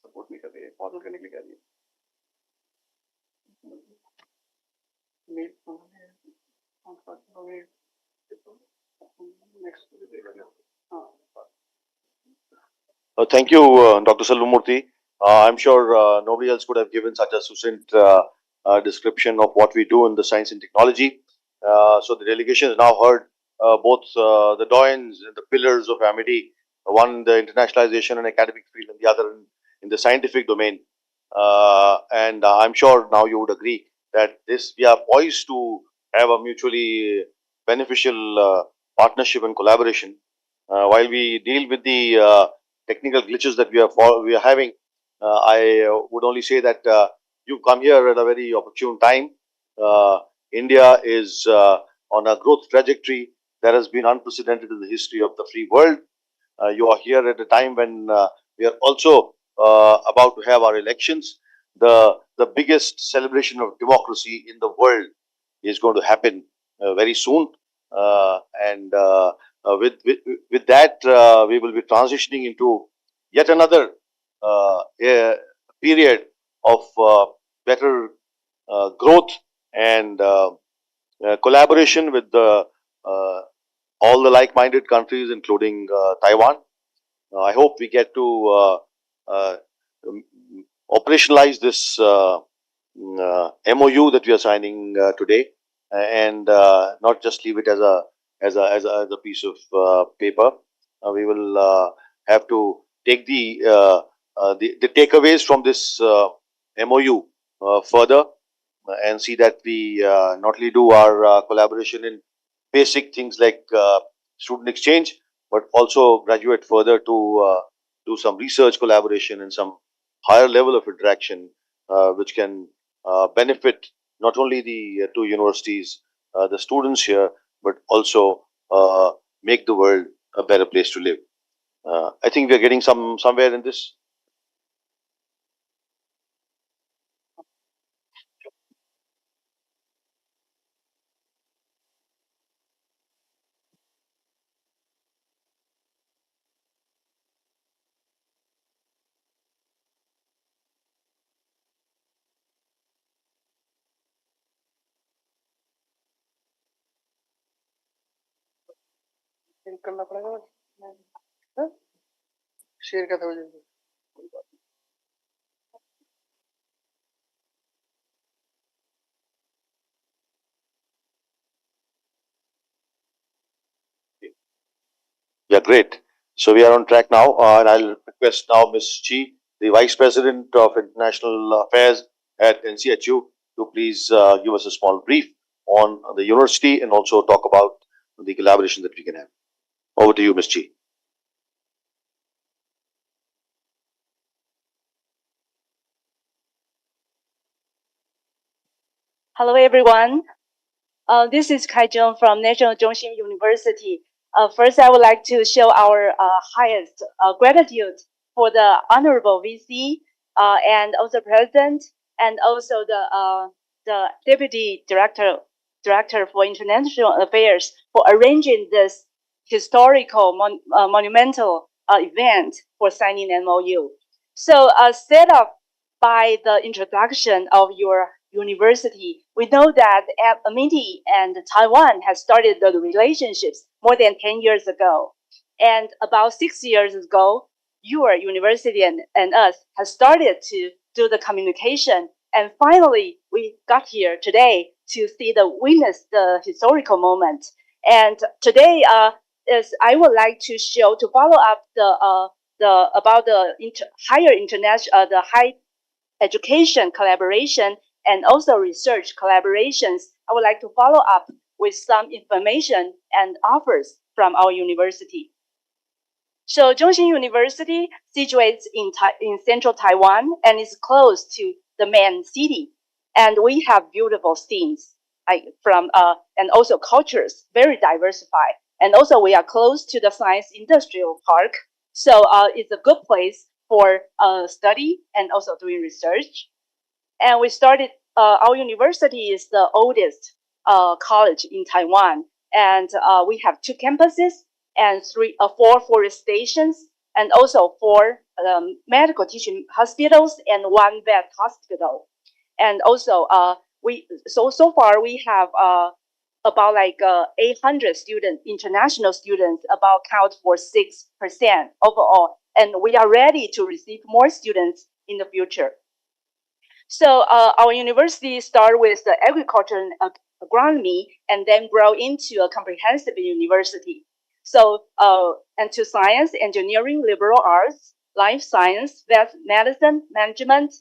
support नहीं कर रही है follow करने के लिए कह रही है मेल नेक्स्ट हाँ Thank you, Dr. Salvamurthy. I'm sure nobody else could have given such a succinct description of what we do in the science and technology. So the delegation has now heard both the doyens and the pillars of Amity, one the internationalization and academic field, and the other in the scientific domain. And I'm sure now you would agree that this we are poised to have a mutually beneficial partnership and collaboration. While we deal with the technical glitches that we are having, I would only say that you've come here at a very opportune time. India is on a growth trajectory that has been unprecedented in the history of the free world. You are here at a time when we are also about to have our elections. The biggest celebration of democracy in the world is going to happen very soon, and with that, we will be transitioning into yet another period of better growth and collaboration with all the like-minded countries, including Taiwan. I hope we get to operationalize this MOU that we are signing today, and not just leave it as a piece of paper. We will have to take the takeaways from this MOU further and see that we not only do our collaboration in basic things like student exchange, but also graduate further to do some research collaboration and some higher level of interaction, which can benefit not only the two universities, the students here, but also make the world a better place to live. I think we are getting somewhere in this. करना पड़ेगा share करते हुए Yeah, great. So we are on track now, and I'll request now Ms. Chi, the Vice President of International Affairs at NCHU, to please give us a small brief on the university and also talk about the collaboration that we can have. Over to you, Ms. Chi. Hello, everyone. This is Kai Zheng from National Zhongxin University. First, I would like to show our highest gratitude for the Honorable VC and also President and also the Deputy Director for International Affairs for arranging this historical monumental event for signing MOU. So, set up by the introduction of your university, we know that Amity and Taiwan has started the relationships more than 10 years ago. And about 6 years ago, your university and us has started to do the communication. And finally, we got here today to witness the historical moment. And today, is I would like to show to follow up higher international the high education collaboration and also research collaborations. I would like to follow up with some information and offers from our university. So Zhongxin University situates in central Taiwan and is close to the main city. And we have beautiful scenes and also cultures, very diversified. And also we are close to the Science Industrial Park. So it's a good place for study and also doing research. And we started, our university is the oldest college in Taiwan. And we have 2 campuses and 4 forest stations, and also 4 medical teaching hospitals and 1 vet hospital. And also, so far we have about 800 students, international students, about count for 6% overall. And we are ready to receive more students in the future. So our university started with the agriculture and agronomy, and then grow into a comprehensive university. So, and to science, engineering, liberal arts, life science, medicine, management,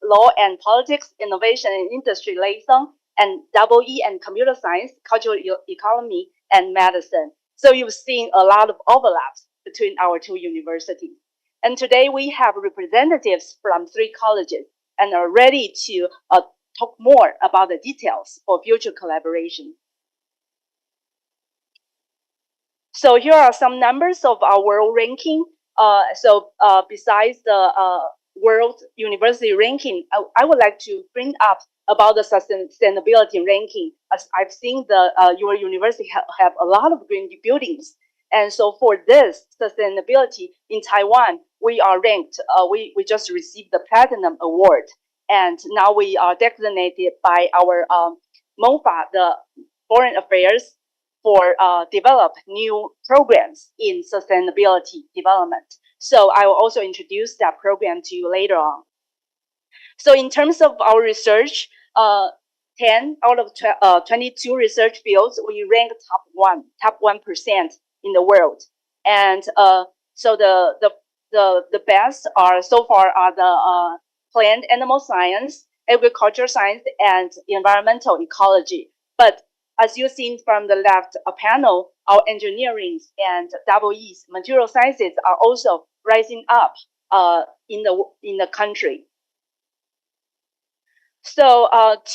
law and politics, innovation and industry liaison, and EE and computer science, cultural economy, and medicine. So you've seen a lot of overlaps between our 2 universities. And today we have representatives from 3 colleges and are ready to talk more about the details for future collaboration. So here are some numbers of our world ranking. Besides the world university ranking, I would like to bring up about the sustainability ranking. As I've seen your university have a lot of green buildings. And so for this sustainability in Taiwan, we are ranked, we just received the Platinum Award. And now we are designated by our MOFA, the Foreign Affairs, for develop new programs in sustainability development. So I will also introduce that program to you later on. So in terms of our research, 10 out of 22 research fields, we rank top 1% in the world. And so the best are so far are the plant animal science, agriculture science, and environmental ecology. But as you've seen from the left panel, our engineering and EE's material sciences are also rising up in the country. So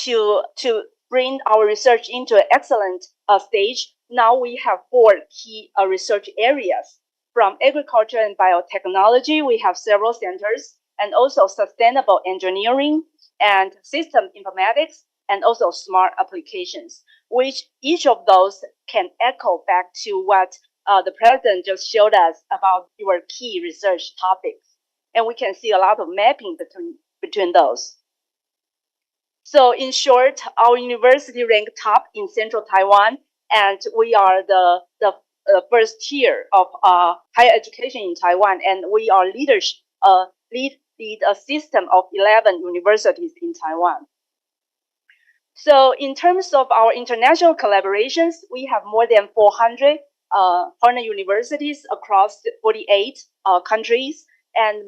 to bring our research into an excellent stage, now we have 4 key research areas. From agriculture and biotechnology, we have several centers, and also sustainable engineering and system informatics, and also smart applications, which each of those can echo back to what the president just showed us about your key research topics. And we can see a lot of mapping between those. So in short, our university ranked top in central Taiwan, and we are the first tier of higher education in Taiwan, and we are lead a system of 11 universities in Taiwan. So in terms of our international collaborations, we have more than 400 partner universities across 48 countries, and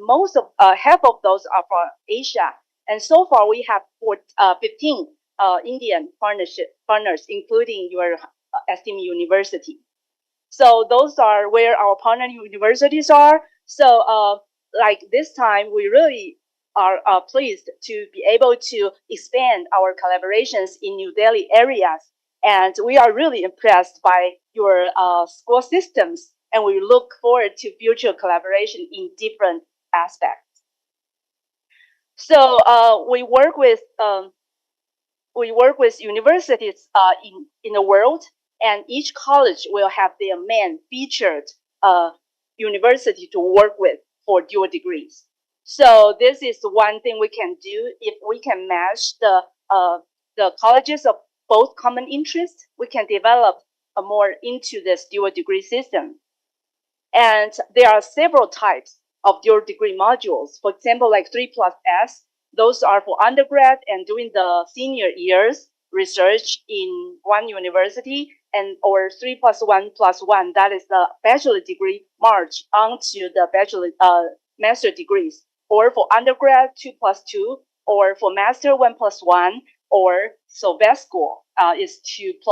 half of those are from Asia. And so far, we have 15 Indian partners, including your STM University. So those are where our partner universities are. So like this time, we really are pleased to be able to expand our collaborations in New Delhi areas. And we are really impressed by your school systems, and we look forward to future collaboration in different aspects. So we work with universities in the world, and each college will have their main featured university to work with for dual degrees. So this is one thing we can do. If we can match the colleges of both common interests, we can develop more into this dual degree system. And there are several types of dual degree modules. For example, like 3+S, those are for undergrad and doing the senior years research in one university. and or 3+1+1, that is the bachelor degree, march on to the master degrees. Or for undergrad, 2+2, or for master, 1+1, or so vet school is 2+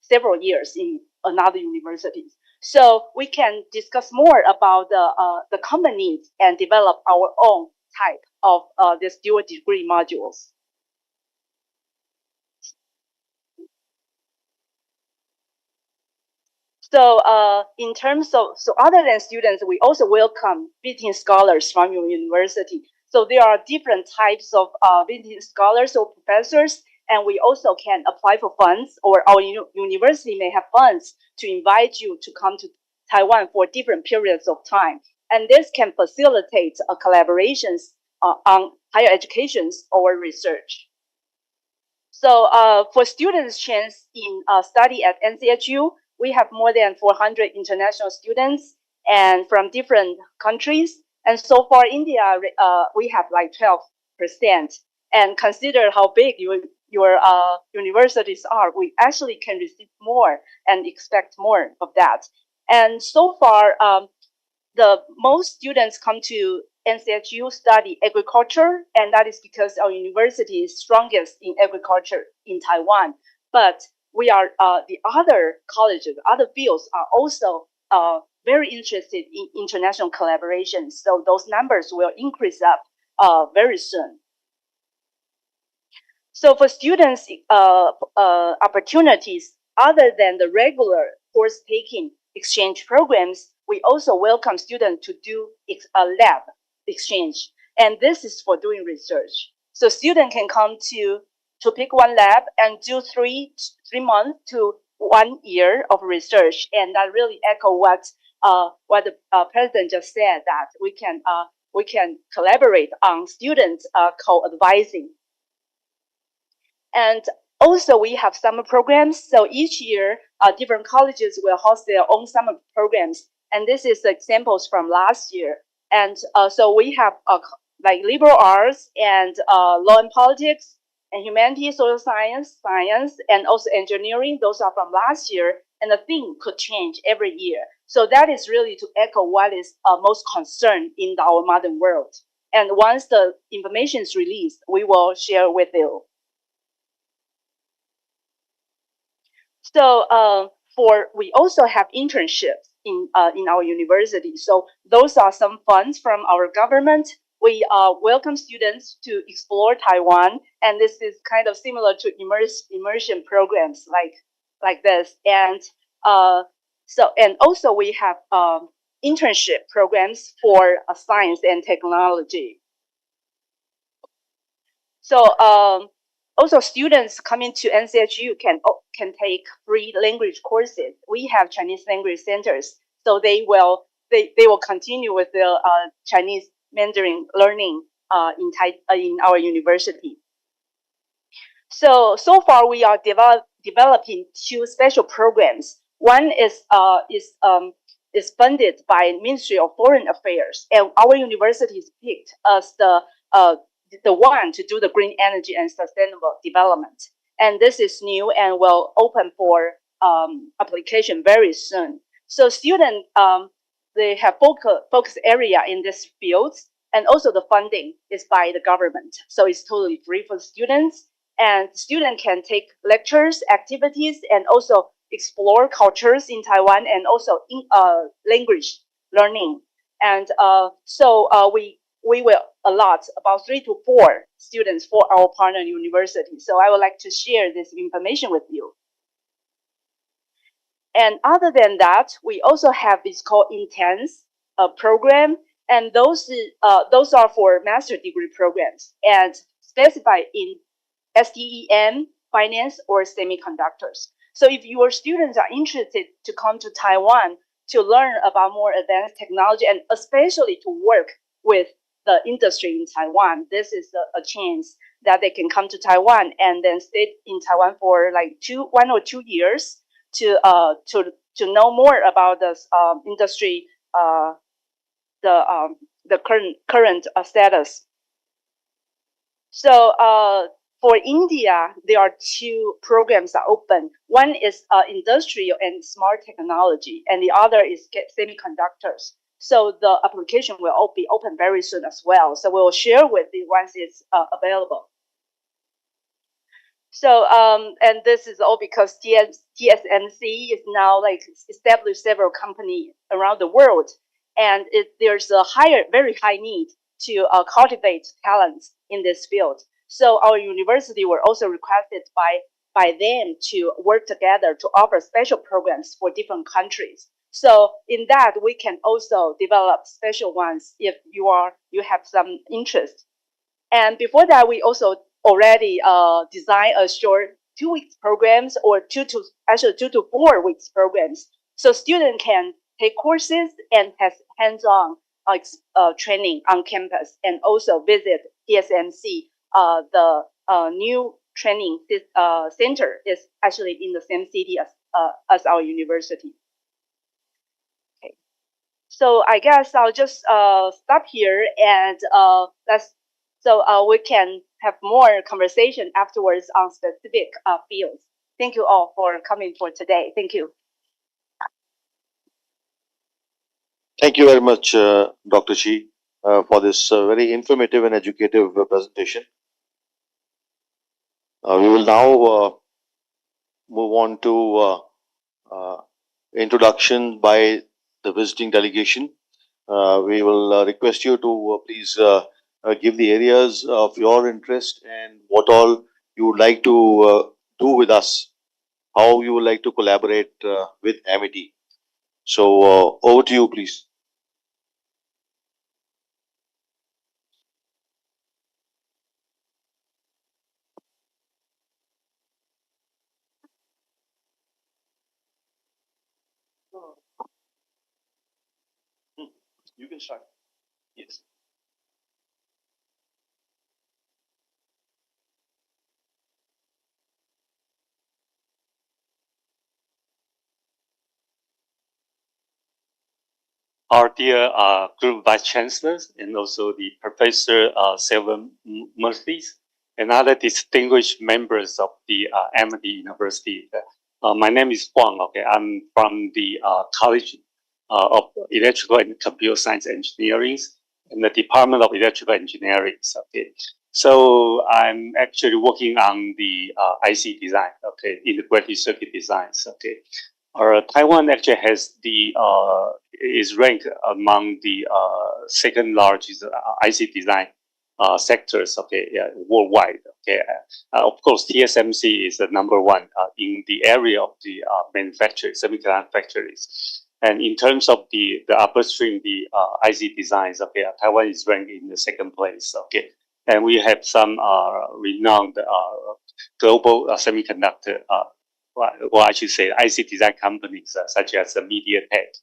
several years in another universities. So we can discuss more about the common needs and develop our own type of these dual degree modules. So in terms of, so other than students, we also welcome visiting scholars from your university. So there are different types of visiting scholars or professors, and we also can apply for funds, or our university may have funds to invite you to come to Taiwan for different periods of time. And this can facilitate collaborations on higher educations or research. So for students' chance in study at NCHU, we have more than 400 international students and from different countries. And so far, India, we have like 12%. And consider how big your universities are. We actually can receive more and expect more of that. And so far, the most students come to NCHU study agriculture, and that is because our university is strongest in agriculture in Taiwan. But we are the other colleges, other fields are also very interested in international collaboration. So those numbers will increase up very soon. So for students, opportunities other than the regular course taking exchange programs, we also welcome students to do a lab exchange. And this is for doing research. So students can come to pick one lab and do 3 months to 1 year of research. And that really echo what the president just said, that we can collaborate on students co-advising. And also we have summer programs. So each year, different colleges will host their own summer programs. And this is examples from last year. And so we have like liberal arts and law and politics and humanities, social science, and also engineering. Those are from last year. And the theme could change every year. So that is really to echo what is most concerned in our modern world. And once the information is released, we will share with you. So we also have internships in our university. So those are some funds from our government. We welcome students to explore Taiwan, and this is kind of similar to immersion programs like this. And also we have internship programs for science and technology. So also students coming to NCHU can take free language courses. We have Chinese language centers, so they will continue with the Chinese Mandarin learning in our university. So far we are developing 2 special programs. One is funded by Ministry of Foreign Affairs, and our university is picked as the one to do the green energy and sustainable development. And this is new and will open for application very soon. So students, they have focus area in this field, and also the funding is by the government. So it's totally free for students, and students can take lectures, activities, and also explore cultures in Taiwan, and also in language learning. And we will allot about 3 to 4 students for our partner university. So I would like to share this information with you. And other than that, we also have this called Intense program, and those are for master degree programs and specified in STEM, finance, or semiconductors. So if your students are interested to come to Taiwan to learn about more advanced technology, and especially to work with the industry in Taiwan, this is a chance that they can come to Taiwan and then stay in Taiwan for like 1 or 2 years to know more about this industry, the current status. So For India, there are two programs that are open. One is industrial and smart technology, and the other is semiconductors. So the application will all be open very soon as well. So we'll share with you once it's available. So, and this is all because TSMC is now like established several companies around the world, and there's a very high need to cultivate talents in this field. So our university were also requested by them to work together to offer special programs for different countries. So in that, we can also develop special ones if you have some interest. And before that, we also already designed a short 2 weeks programs or 2 to 4 weeks programs. So students can take courses and have hands-on training on campus and also visit TSMC. The new training center is actually in the same city as our university. Okay. So I guess I'll just stop here and we can have more conversation afterwards on specific fields. Thank you all for coming for today. Thank you. Thank you very much, Dr. Chi, for this very informative and educative presentation. We will now move on to introduction by the visiting delegation. We will request you to please give the areas of your interest and what all you would like to do with us, how you would like to collaborate with Amity. So over to you, please. You can start. Yes. Our dear group vice chancellors and also the Professor Selvan Murthy's and other distinguished members of the Amity University. My name is Huang. Okay, I'm from the College of Electrical and Computer Science Engineering and the Department of Electrical Engineering. Okay, so I'm actually working on the IC design. Okay, integrated circuit designs. Okay. Taiwan actually has is ranked among the second largest IC design sectors. Okay, yeah, worldwide. Okay, of course TSMC is the number one in the area of the manufacturing semiconductor factories. And in terms of the upstream, the IC designs, okay, Taiwan is ranked in the second place. Okay, and we have some renowned global semiconductor. Well, I should say IC design companies such as MediaTek,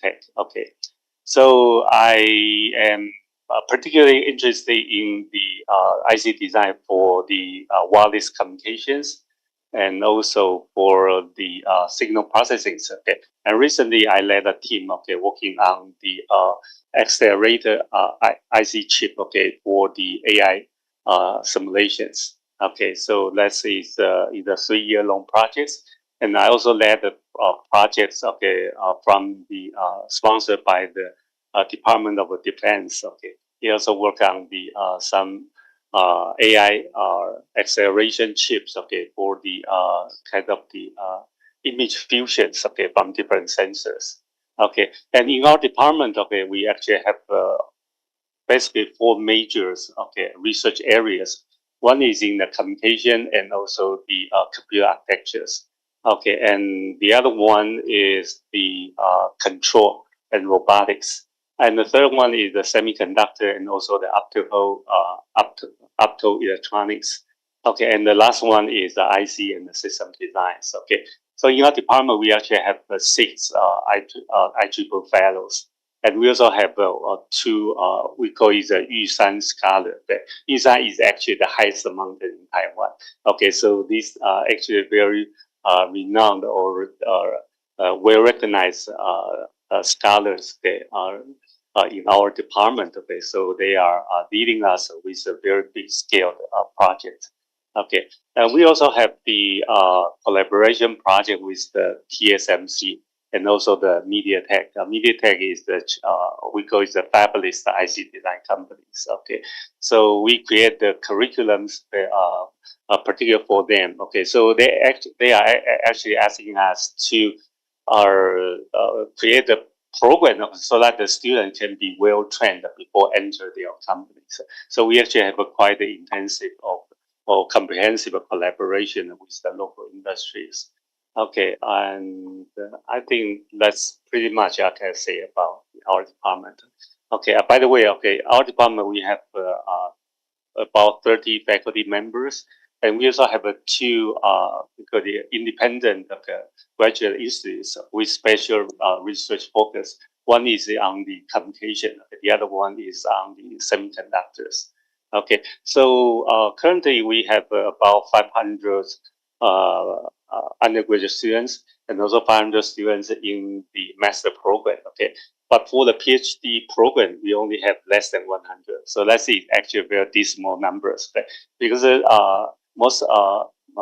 Tech. Okay, so I am particularly interested in the IC design for the wireless communications and also for the signal processing. Okay, and recently I led a team. Okay, working on the accelerator IC chip. Okay, for the AI simulations. Okay, so let's say it's a 3-year-long project, and I also led the projects. Okay, from the sponsored by the Department of Defense. Okay, he also worked on the some AI acceleration chips. Okay, for the kind of the image fusions. Okay, from different sensors. Okay, and in our department, okay, we actually have basically 4 major research areas. One is in the communication and also the computer architectures. Okay, and the other one is the control and robotics. And the third one is the semiconductor and also the optoelectronics. Okay, and the last one is the IC and the system designs. Okay, so in our department, we actually have 6 IEEE fellows. And we also have 2, we call it the Yushan Scholar. Yushan is actually the highest mountain in Taiwan. Okay, so these are actually very renowned or well-recognized scholars that are in our department. Okay, so they are leading us with a very big scale project. Okay, we also have the collaboration project with the TSMC and also the MediaTek. MediaTek is the we call it the fabulous IC design companies. Okay, so we create the curriculums particular for them. Okay, so they are actually asking us to create a program so that the student can be well trained before enter their companies. So we actually have a quite intensive or comprehensive collaboration with the local industries. Okay, and I think that's pretty much I can say about our department. Okay, by the way, okay, our department we have about 30 faculty members, and we also have two we call the independent graduate institutes with special research focus. One is on the communication, the other one is on the semiconductors. Okay, so currently we have about 500 undergraduate students and also 500 students in the master program. Okay, but for the PhD program, we only have less than 100. So that's actually very dismal numbers. But because most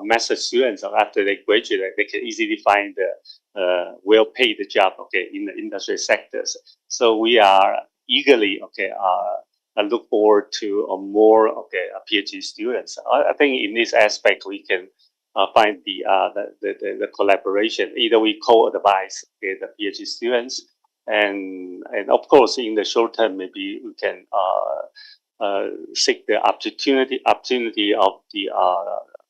master students, after they graduate, they can easily find well-paid job, okay, in the industry sectors. So we are eagerly, okay, look forward to more, okay, PhD students. I think in this aspect, we can find the collaboration. Either we co-advise, okay, the PhD students, and of course in the short term maybe we can seek the opportunity of the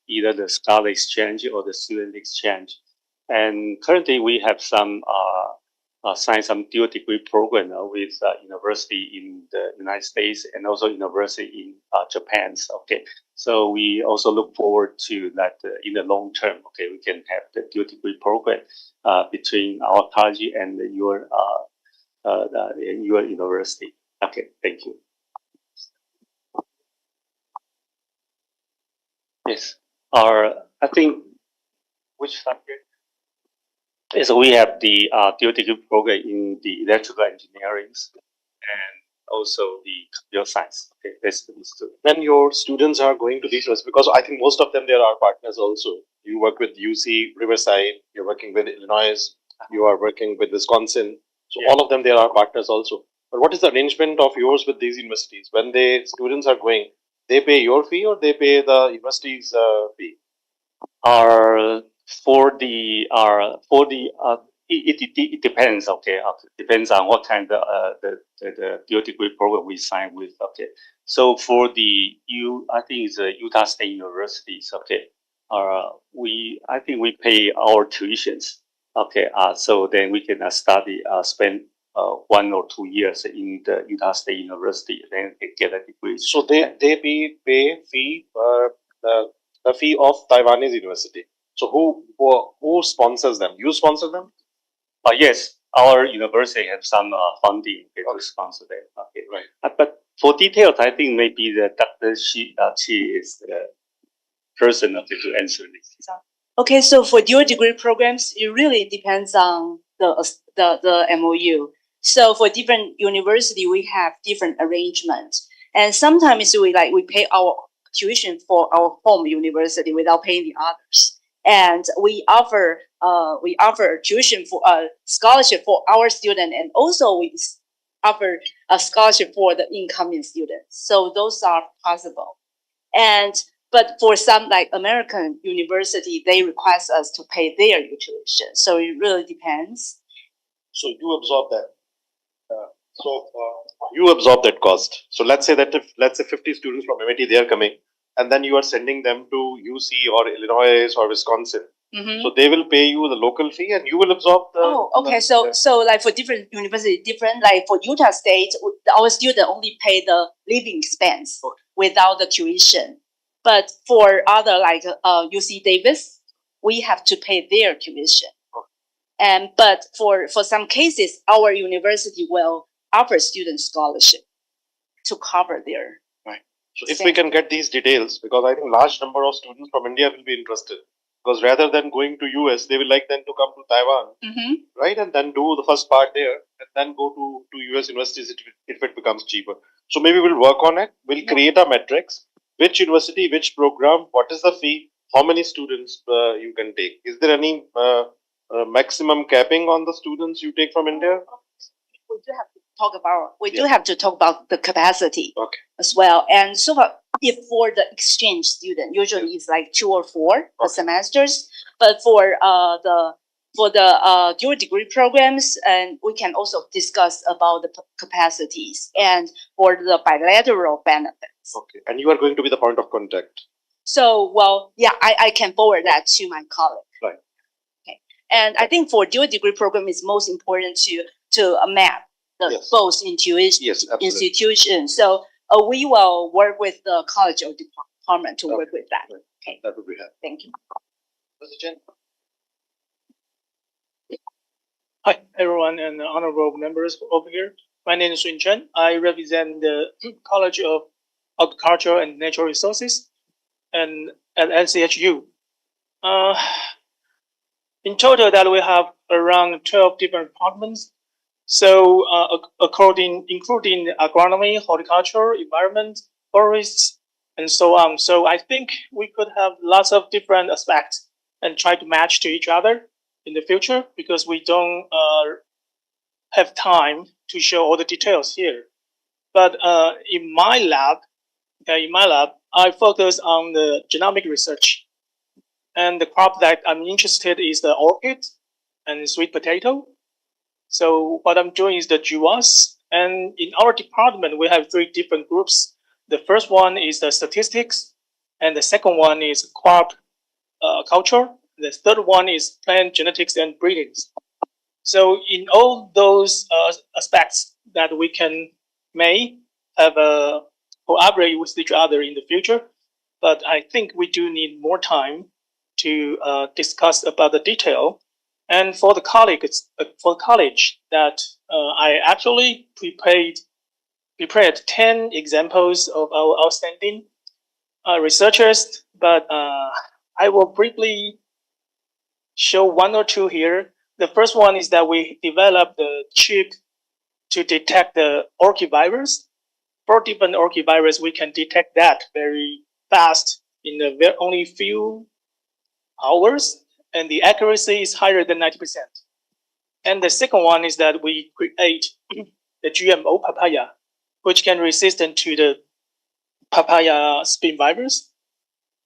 either the scholar exchange or the student exchange. And currently we have some signed some dual degree program with university in the United States and also university in Japan. Okay, so we also look forward to that in the long term. Okay, we can have the dual degree program between our college and your university. Okay, thank you. Yes, I think which subject? Yes, we have the dual degree program in the electrical engineering and also the computer science. Okay, that's the two. When your students are going to these universities, because I think most of them there are partners also. You work with UC Riverside, you're working with Illinois, you are working with Wisconsin. So Yeah. all of them there are partners also. But what is the arrangement of yours with these universities? When the students are going, they pay your fee or they pay the university's fee? Are for the it depends. Okay, depends on what kind of the dual degree program we sign with. Okay, so for the I think it's Utah State Universities. Okay, I think we pay our tuitions. Okay, so then we can study spend 1 or 2 years in the Utah State University, then get a degree. So they pay fee the fee of Taiwanese university. So who sponsors them? You sponsor them? Yes, our university have some funding to sponsor them. Okay, Right. but for details, I think maybe the Dr. Chi is the person to answer this. Okay, so for dual degree programs, it really depends on the MOU. So for different university, we have different arrangements, and sometimes we pay our tuition for our home university without paying the others, and we offer tuition for scholarship for our student, and also we offer a scholarship for the incoming students. So those are possible, but for some like American university, they request us to pay their tuition. So it really depends. So you absorb that. You absorb that cost. So let's say 50 students from MIT they are coming, and then you are sending them to UC or Illinois or Wisconsin. Mm-hmm. So they will pay you the local fee, and you will absorb the. Oh, okay. So like for different university, different. Like for Utah State, our student only pay the living expense without the tuition. But for other like UC Davis, we have to pay their tuition. And but for some cases, our university will offer student scholarship to cover their. Right. So if we can get these details, because I think large number of students from India will be interested. Because rather than going to US, they will like then to come to Taiwan, right, and then do the first part there, and then go to US universities if it becomes cheaper. So maybe we'll work on it. We'll create a matrix. which university, which program, what is the fee, how many students you can take? Is there any maximum capping on the students you take from India? We do have to talk about. We do Yeah. have to talk about the capacity Okay. as well. And so far, if for the exchange student, usually it's like 2 or 4 Okay. semesters. But for the dual degree programs, and we can also discuss about the capacities and for the bilateral benefits. Okay. And you are going to be the point of contact. So, well, yeah, I can forward that to my colleague. Right. Okay. And I think for dual degree program, it's most important to map the Yes. both intuition Yes, absolutely. institutions. So we will work with the college or department to work with that. Right. Okay. That would be helpful. Thank you. Mr. Chen? Hi, everyone, and honorable members over here. My name is Sun Chen. I represent the College of Agriculture and Natural Resources and at NCHU. In total, that we have around 12 different departments. So, including agronomy, horticulture, environment, forests, and so on. So, I think we could have lots of different aspects and try to match to each other in the future, because we don't have time to show all the details here. But in my lab, I focus on the genomic research, and the crop that I'm interested is the orchid and sweet potato. So what I'm doing is the GWAS, and in our department we have 3 different groups. The first one is the statistics, and the second one is crop culture. The third one is plant genetics and breeding. So in all those aspects that we may have collaborate with each other in the future, but I think we do need more time to discuss about the detail. And for the college, that I actually prepared 10 examples of our outstanding researchers, but I will briefly show 1 or 2 here. The first one is that we developed the chip to detect the orchid virus. For different orchid virus, we can detect that very fast in only few hours, and the accuracy is higher than 90%. And the second one is that we create the GMO papaya, which can resistant to the papaya spin virus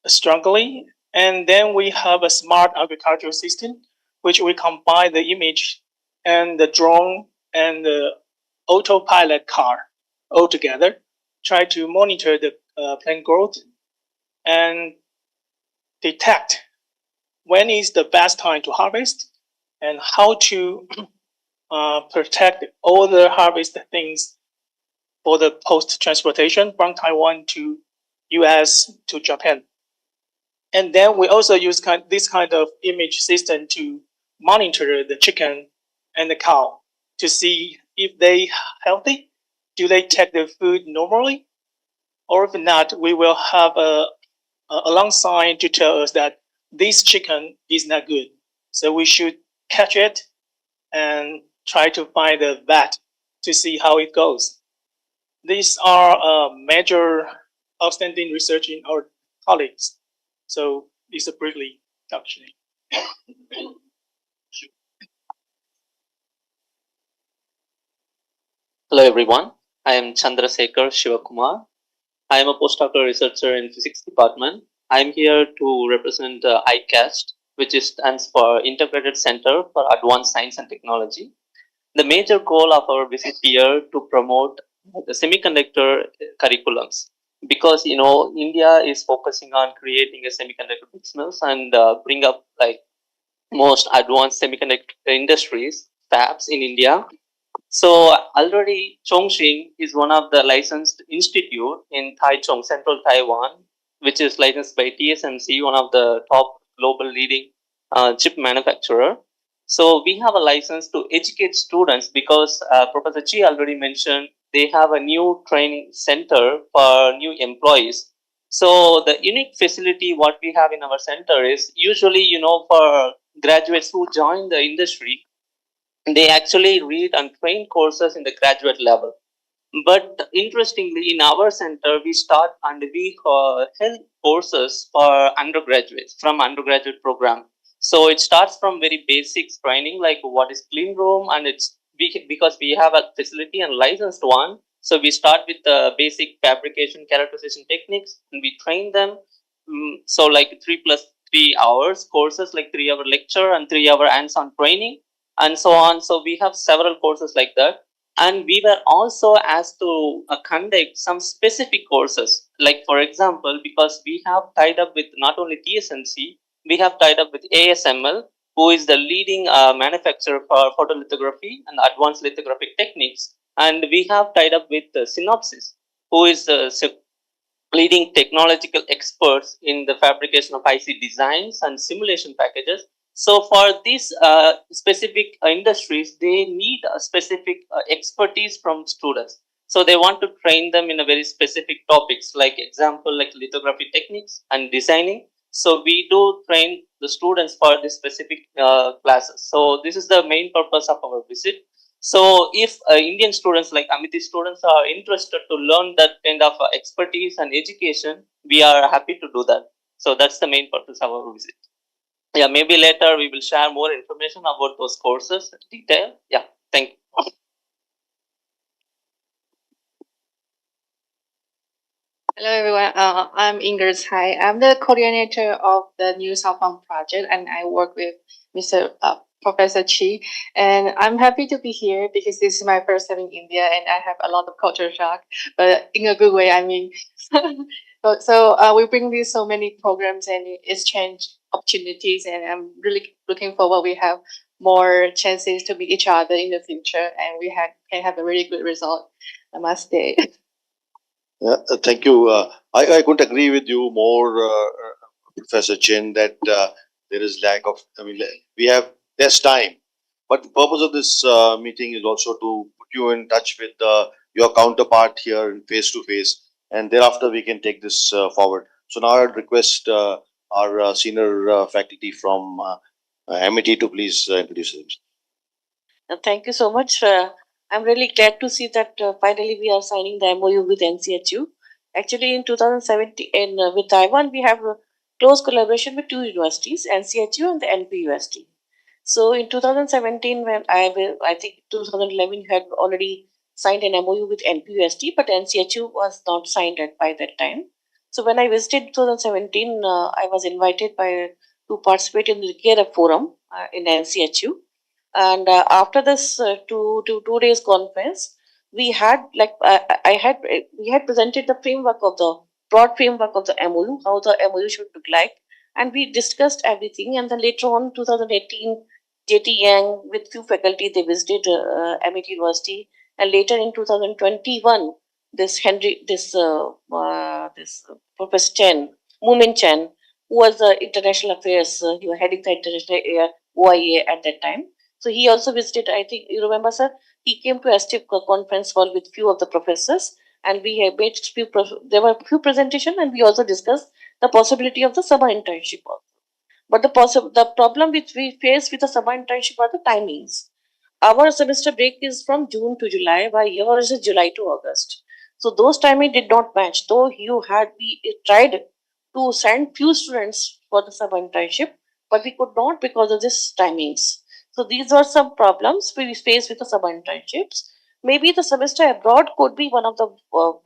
strongly. And then we have a smart agricultural system, which we combine the image and the drone and the autopilot car all together, try to monitor the plant growth and detect when is the best time to harvest and how to protect all the harvest things for the post transportation from Taiwan to US to Japan. And then we also use this kind of image system to monitor the chicken and the cow to see if they healthy. Do they take the food normally? Or if not, we will have a alarm sign to tell us that this chicken is not good. So we should catch it and try to find the vet to see how it goes. These are major outstanding research in our colleagues. So this is a briefly introduction. Hello everyone, I am Chandrasekhar Shivakumar. I am a postdoctoral researcher in physics department. I am here to represent ICAST, which stands for Integrated Center for Advanced Science and Technology. The major goal of our visit here to promote the semiconductor curriculums, because India is focusing on creating a semiconductor business and bring up like most advanced semiconductor industries, fabs in India. So already CHUNG-TSING is one of the licensed institute in Taichung, central Taiwan, which is licensed by TSMC, one of the top global leading chip manufacturer. So we have a license to educate students because Professor Chi already mentioned they have a new training center for new employees. So the unique facility what we have in our center is usually, for graduates who join the industry, they actually read and train courses in the graduate level. But interestingly, in our center, we start and we held courses for undergraduates from undergraduate program. So it starts from very basics training, like what is clean room, and because we have a facility and licensed one. So we start with the basic fabrication characterization techniques, and we train them. So like 3 plus 3 hours courses, like 3 hour lecture and 3 hour hands-on training, and so on. So we have several courses like that, and we were also asked to conduct some specific courses, like for example, because we have tied up with not only TSMC, we have tied up with ASML, who is the leading manufacturer for photolithography and advanced lithographic techniques, and we have tied up with Synopsys, who is the leading technological experts in the fabrication of IC designs and simulation packages. So for these specific industries, they need a specific expertise from students. So they want to train them in a very specific topics, like example, like lithography techniques and designing. So we do train the students for this specific classes. So this is the main purpose of our visit. So if Indian students like Amity students are interested to learn that kind of expertise and education, we are happy to do that. So that's the main purpose of our visit. Yeah, maybe later we will share more information about those courses in detail. Yeah, thank you. Hello everyone. I'm Ingrid Tsai. I'm the coordinator of the New South Wales project, and I work with Mr. Professor Chi. And I'm happy to be here because this is my first time in India, and I have a lot of culture shock, but in a good way. I mean, we bring these so many programs and exchange opportunities, and I'm really looking forward. We have more chances to meet each other in the future, and can have a really good result. Namaste. Yeah, thank you. I couldn't agree with you more, Professor Chin, that there is lack of, we have less time. But the purpose of this meeting is also to put you in touch with your counterpart here in face to face, and thereafter we can take this forward. So now I'd request our senior faculty from MIT to please introduce themselves. Thank you so much. I'm really glad to see that finally we are signing the MOU with NCHU. Actually, in 2017, with Taiwan, we have a close collaboration with two universities, NCHU and the NPUST. So in 2017, when I think 2011, you had already signed an MOU with NPUST, but NCHU was not signed by that time. So when I visited 2017, I was invited to participate in the Care Forum in NCHU. And after this 2 days conference, we had we had presented the framework of the broad framework of the MOU, how the MOU should look like, and we discussed everything. And then later on, 2018, JT Yang with few faculty, they visited MIT University, and later in 2021, this Professor Chen, Moomin Chen, who was international affairs, he was heading the international OIA at that time. So he also visited, I think you remember, sir, he came to STIP conference hall with few of the professors, and we have made there were few presentation, and we also discussed the possibility of the summer internship also. But the problem which we face with the summer internship are the timings. Our semester break is from June to July, while yours is July to August. So those timing did not match. Though we tried to send few students for the summer internship, but we could not because of this timings. So these were some problems we face with the summer internships. Maybe the semester abroad could be one of the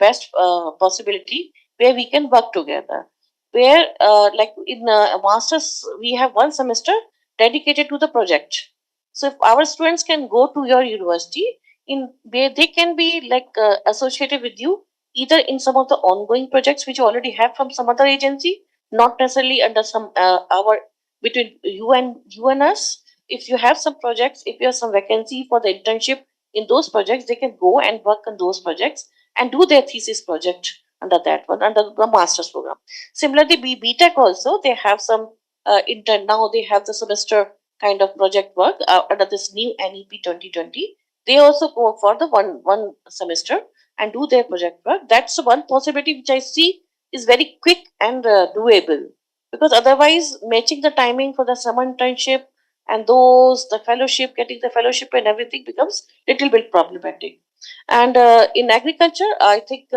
best possibility where we can work together. Where like in a master's, we have one semester dedicated to the project. So if our students can go to your university, in where they can be associated with you either in some of the ongoing projects which you already have from some other agency, not necessarily under some our between you and us. If you have some projects, if you have some vacancy for the internship in those projects, they can go and work on those projects and do their thesis project under that one, under the master's program. Similarly, BTech also, they have some intern, now they have the semester kind of project work under this new NEP 2020. They also go for the one semester and do their project work. That's one possibility which I see is very quick and doable, because otherwise matching the timing for the summer internship and getting the fellowship and everything becomes little bit problematic. And in agriculture, I think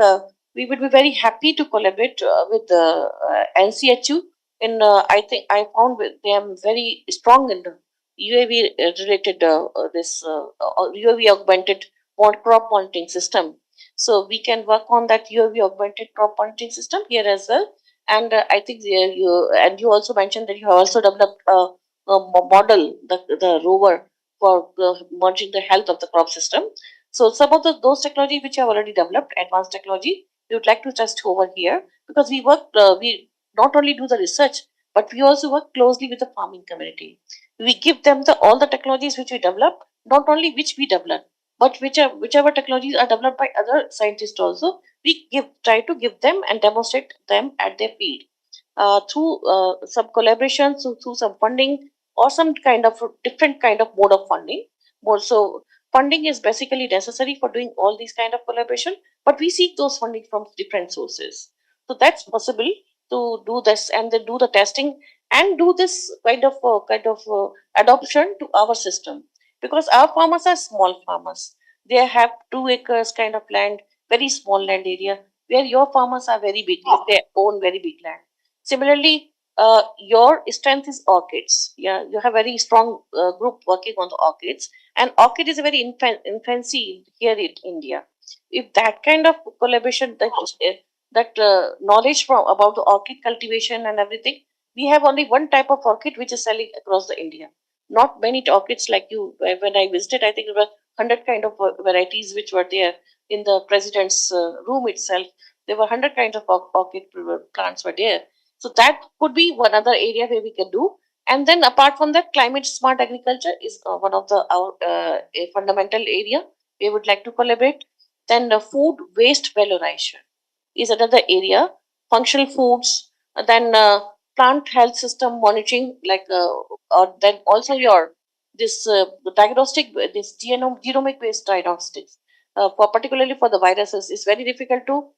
we would be very happy to collaborate with the NCHU. In I think I found with them very strong in the UAV related UAV augmented crop monitoring system. So we can work on that UAV augmented crop monitoring system here as well. And I think you also mentioned that you have also developed a model, the rover for monitoring the health of the crop system. So some of those technology which have already developed, advanced technology, we would like to test over here because we not only do the research, but we also work closely with the farming community. We give them all the technologies which we develop, not only which we develop, but whichever technologies are developed by other scientists also, we try to give them and demonstrate them at their field through some collaborations, through some funding or some kind of different kind of mode of funding. More so, funding is basically necessary for doing all these kind of collaboration, but we seek those funding from different sources. So that's possible to do this and then do the testing and do this kind of adoption to our system, because our farmers are small farmers. They have 2 acres kind of land, very small land area, where your farmers are very big, they own very big land. Similarly, your strength is orchids. Yeah, you have very strong group working on the orchids, and orchid is a very infancy here in India. If that kind of collaboration, that knowledge from about the orchid cultivation and everything, we have only one type of orchid which is selling across the India. Not many orchids like you. When I visited, I think there were 100 kind of varieties which were there in the president's room itself. There were 100 kinds of orchid plants were there. So that could be one other area where we can do. And then apart from that, climate smart agriculture is one of our a fundamental area we would like to collaborate. Then food waste valorization is another area. Functional foods, then plant health system monitoring, like or then also your this diagnostic, this genomic based diagnostics, for particularly for the viruses, is very difficult to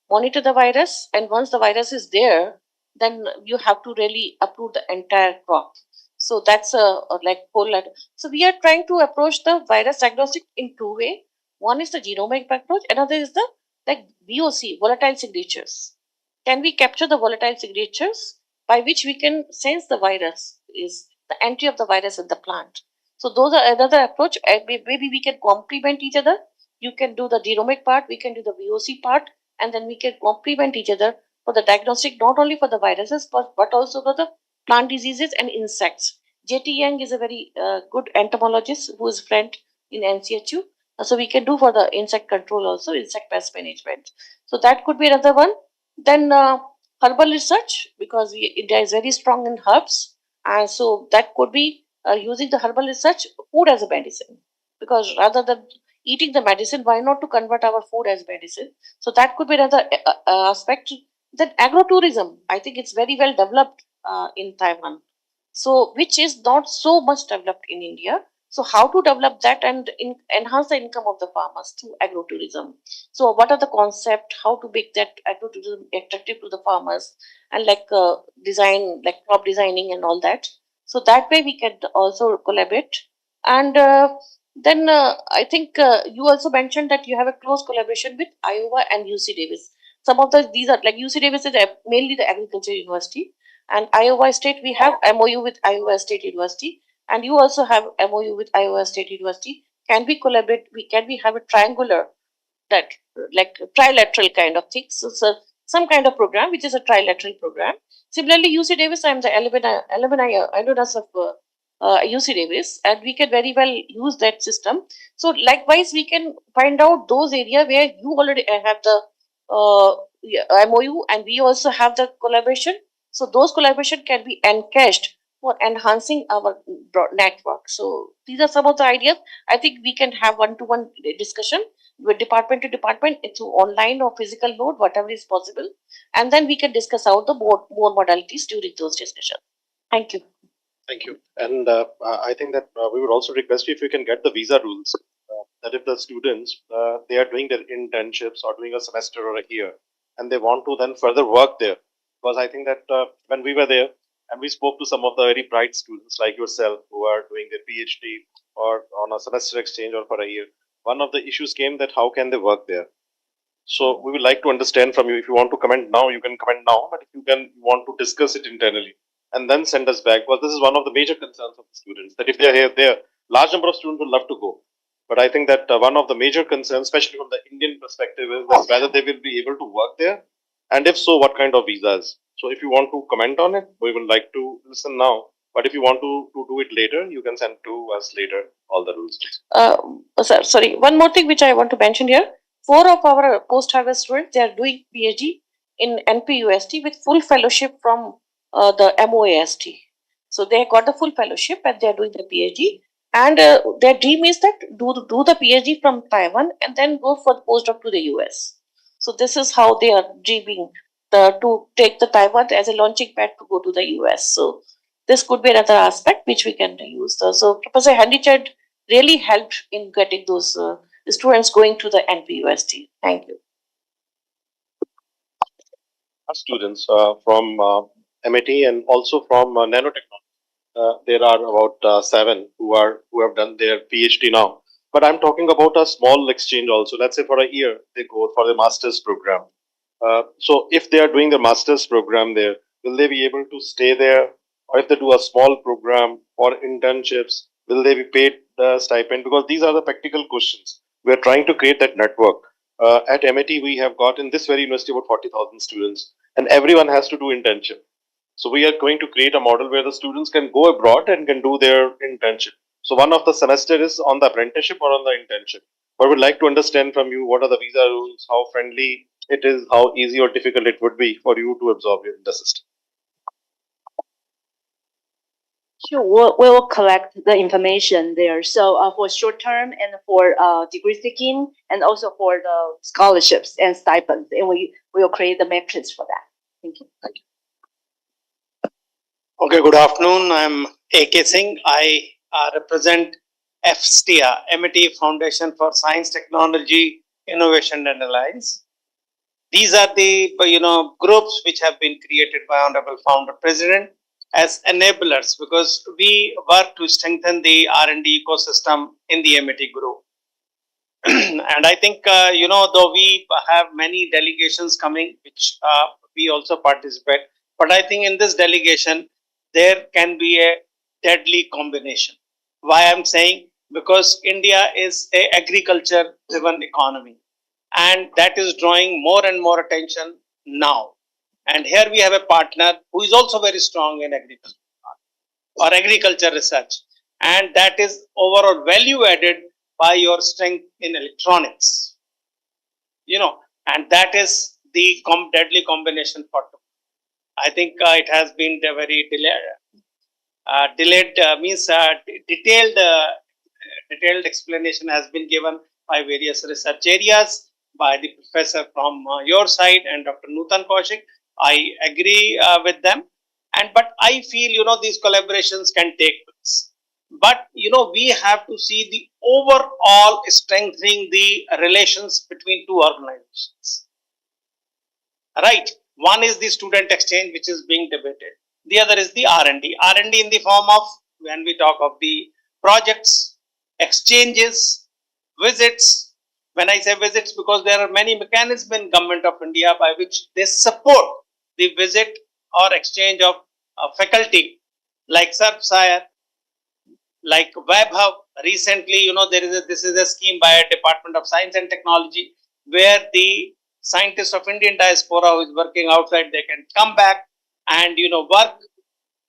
monitor the virus. And once the virus is there, then you have to really uproot the entire crop. So that's a like whole lot. So we are trying to approach the virus diagnostic in 2 ways. One is the genomic approach, another is the like VOC, volatile signatures. Can we capture the volatile signatures by which we can sense the virus, is the entry of the virus in the plant? So those are another approach. Maybe we can complement each other. You can do the genomic part, we can do the VOC part, and then we can complement each other for the diagnostic, not only for the viruses, but also for the plant diseases and insects. J.T. Yang is a very good entomologist who is friend in NCHU. So we can do for the insect control also, insect pest management. So that could be another one. Then herbal research, because India is very strong in herbs. And so that could be using the herbal research, food as a medicine. Because rather than eating the medicine, why not to convert our food as medicine? So that could be another aspect. Then agrotourism, I think it's very well developed in Taiwan. So which is not so much developed in India. So how to develop that and enhance the income of the farmers through agrotourism? So what are the concept? How to make that agrotourism attractive to the farmers, and like design, like crop designing and all that. So that way we can also collaborate. And then I think you also mentioned that you have a close collaboration with Iowa and UC Davis. Some of these are like UC Davis is mainly the agriculture university, and Iowa State we have MOU with Iowa State University, and you also have MOU with Iowa State University. Can we collaborate? Can we have a triangular, that like trilateral kind of thing? So some kind of program which is a trilateral program. Similarly, UC Davis, I'm the alumnus of UC Davis, and we can very well use that system. So likewise, we can find out those area where you already have the MOU, and we also have the collaboration. So those collaboration can be encashed for enhancing our network. So these are some of the ideas. I think we can have one-to-one discussion with department to department through online or physical mode, whatever is possible, and then we can discuss out the more modalities during those discussions. Thank you. Thank you. And I think that we would also request you if you can get the visa rules. That if the students they are doing their internships or doing a semester or a year, and they want to then further work there, because I think that when we were there and we spoke to some of the very bright students like yourself who are doing their PhD or on a semester exchange or for a year, one of the issues came that how can they work there? So we would like to understand from you. If you want to comment now, you can comment now. But if you want to discuss it internally and then send us back, because this is one of the major concerns of the students. That if they are here, there large number of students would love to go. But I think that one of the major concerns, especially from the Indian perspective, is that whether they will be able to work there, and if so, what kind of visas. So if you want to comment on it, we would like to listen now. But if you want to do it later, you can send to us later all the rules. Sorry, one more thing which I want to mention here. 4 of our post-harvest students, they are doing PhD in NPUST with full fellowship from the MOAST. So they got the full fellowship and they are doing the PhD. And their dream is that do the PhD from Taiwan and then go for the postdoc to the US. So this is how they are dreaming to take the Taiwan as a launching pad to go to the US. So this could be another aspect which we can use. So Professor Handychand really helped in getting those students going to the NPUST. Thank you. Students from MIT and also from nanotechnology. There are about 7 who have done their PhD now. But I'm talking about a small exchange also. Let's say for a year they go for the master's program. So if they are doing the master's program there, will they be able to stay there? Or if they do a small program or internships, will they be paid the stipend? Because these are the practical questions. We are trying to create that network. At MIT, we have got in this very university about 40,000 students, and everyone has to do internship. So we are going to create a model where the students can go abroad and can do their internship. So one of the semester is on the apprenticeship or on the internship. But we'd like to understand from you what are the visa rules, how friendly it is, how easy or difficult it would be for you to absorb in the system. Sure, we will collect the information there. So for short term and for degree seeking and also for the scholarships and stipends, and we will create the metrics for that. Thank you. Thank you. Okay, good afternoon. I'm A.K. Singh. I represent FSTIA, MIT Foundation for Science, Technology, Innovation and Alliance. These are the groups which have been created by Honorable Founder President as enablers, because we work to strengthen the R&D ecosystem in the MIT group. And I think though we have many delegations coming, which we also participate, but I think in this delegation there can be a deadly combination. Why I'm saying? Because India is a agriculture driven economy, and that is drawing more and more attention now. And here we have a partner who is also very strong in agriculture or agriculture research, and that is overall value added by your strength in electronics. And that is the deadly combination for tomorrow. I think it has been a very detailed explanation has been given by various research areas by the professor from your side and Dr. Nutan Kaushik. I agree with them, but I feel these collaborations can take place. But we have to see the overall strengthening the relations between two organizations. Right. One is the student exchange, which is being debated. The other is the R&D. R&D in the form of, when we talk of the projects, exchanges, visits. When I say visits, because there are many mechanisms in Government of India by which they support the visit or exchange of faculty, like SARPSIRE, like WebHub. Recently, this is a scheme by a Department of Science and Technology, where the scientists of Indian diaspora who is working outside, they can come back and work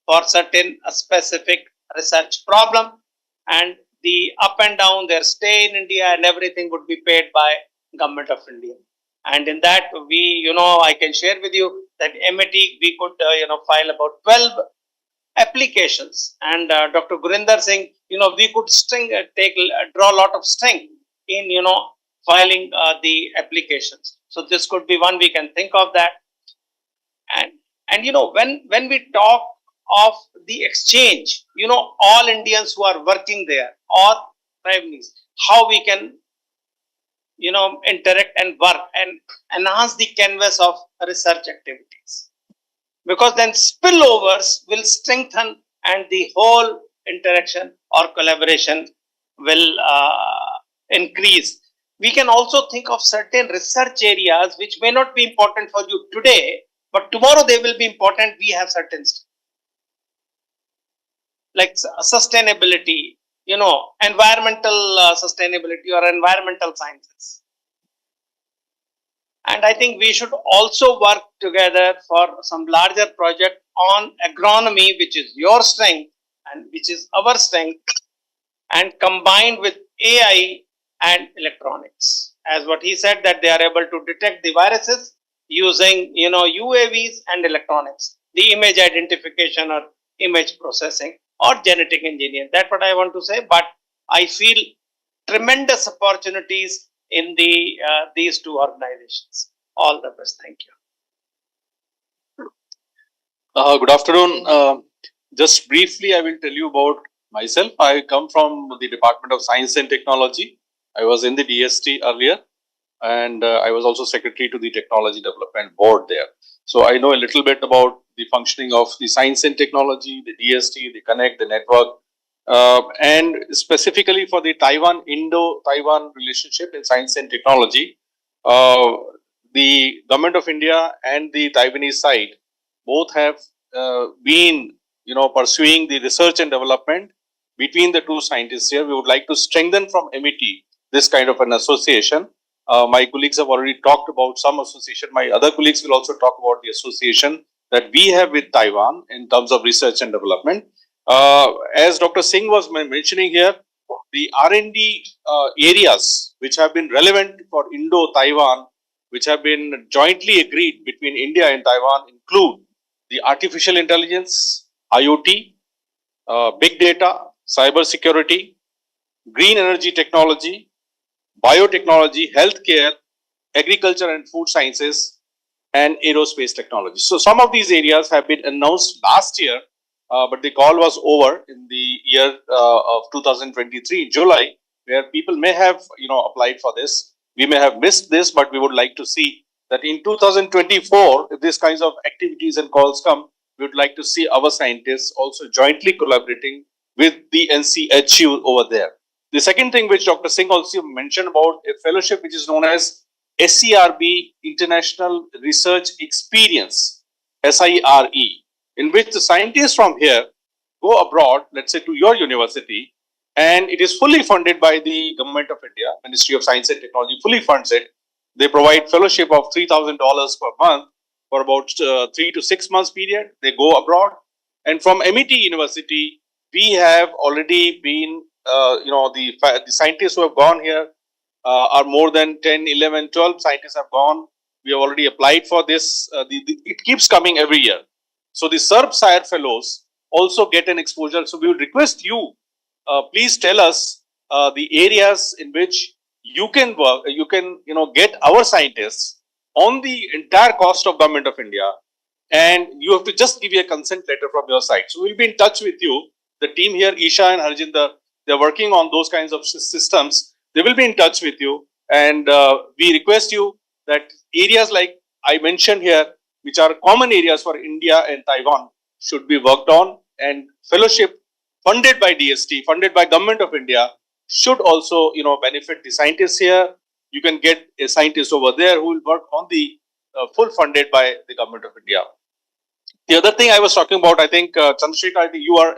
for certain specific research problem, and the up and down, their stay in India and everything would be paid by Government of India. And in that, we I can share with you that MIT we could file about 12 applications, and Dr. Gurinder Singh, we could draw a lot of strength in filing the applications. So this could be one we can think of that. And when we talk of the exchange, all Indians who are working there or families, how we can interact and work and enhance the canvas of research activities, because then spillovers will strengthen and the whole interaction or collaboration will increase. We can also think of certain research areas which may not be important for you today, but tomorrow they will be important. We have certain like sustainability, environmental sustainability or environmental sciences. And I think we should also work together for some larger project on agronomy, which is your strength and which is our strength, and combined with AI and electronics. As what he said, that they are able to detect the viruses using UAVs and electronics, the image identification or image processing or genetic engineering. That's what I want to say. But I feel tremendous opportunities in these two organizations. All the best. Thank you. Good afternoon. Just briefly, I will tell you about myself. I come from the Department of Science and Technology. I was in the DST earlier, and I was also secretary to the Technology Development Board there. So I know a little bit about the functioning of the science and technology, the DST, the Connect, the network, and specifically for the Indo-Taiwan relationship in science and technology. The Government of India and the Taiwanese side both have been, pursuing the research and development between the two scientists here. We would like to strengthen from MET this kind of an association. My colleagues have already talked about some association. My other colleagues will also talk about the association that we have with Taiwan in terms of research and development. As Dr. Singh was mentioning here, the R&D areas which have been relevant for Indo-Taiwan, which have been jointly agreed between India and Taiwan, include the artificial intelligence, IoT, big data, cyber security, green energy technology, biotechnology, healthcare, agriculture and food sciences, and aerospace technology. So some of these areas have been announced last year, but the call was over in the year of 2023, July, where people may have, applied for this. We may have missed this, but we would like to see that in 2024, if these kinds of activities and calls come, we would like to see our scientists also jointly collaborating with the NCHU over there. The second thing which Dr. Singh also mentioned about a fellowship which is known as SERB International Research Experience, SIRE, in which the scientists from here go abroad, let's say to your university, and it is fully funded by the Government of India. Ministry of Science and Technology fully funds it. They provide fellowship of $3,000 per month for about 3 to 6 months period. They go abroad, and from MET University, we have already been, the scientists who have gone here are more than 10, 11, 12 scientists have gone. We have already applied for this. It keeps coming every year. So the SERB-SIRE fellows also get an exposure. So we would request you, please tell us the areas in which you can work, get our scientists on the entire cost of Government of India, and you have to just give a consent letter from your side. So we'll be in touch with you. The team here, Isha and Harjinder, they're working on those kinds of systems. They will be in touch with you, and we request you that areas like I mentioned here, which are common areas for India and Taiwan, should be worked on, and fellowship funded by DST, funded by Government of India, should also, benefit the scientists here. You can get a scientist over there who will work on the full funded by the Government of India. The other thing I was talking about, I think, Chandrasekhar, I think you are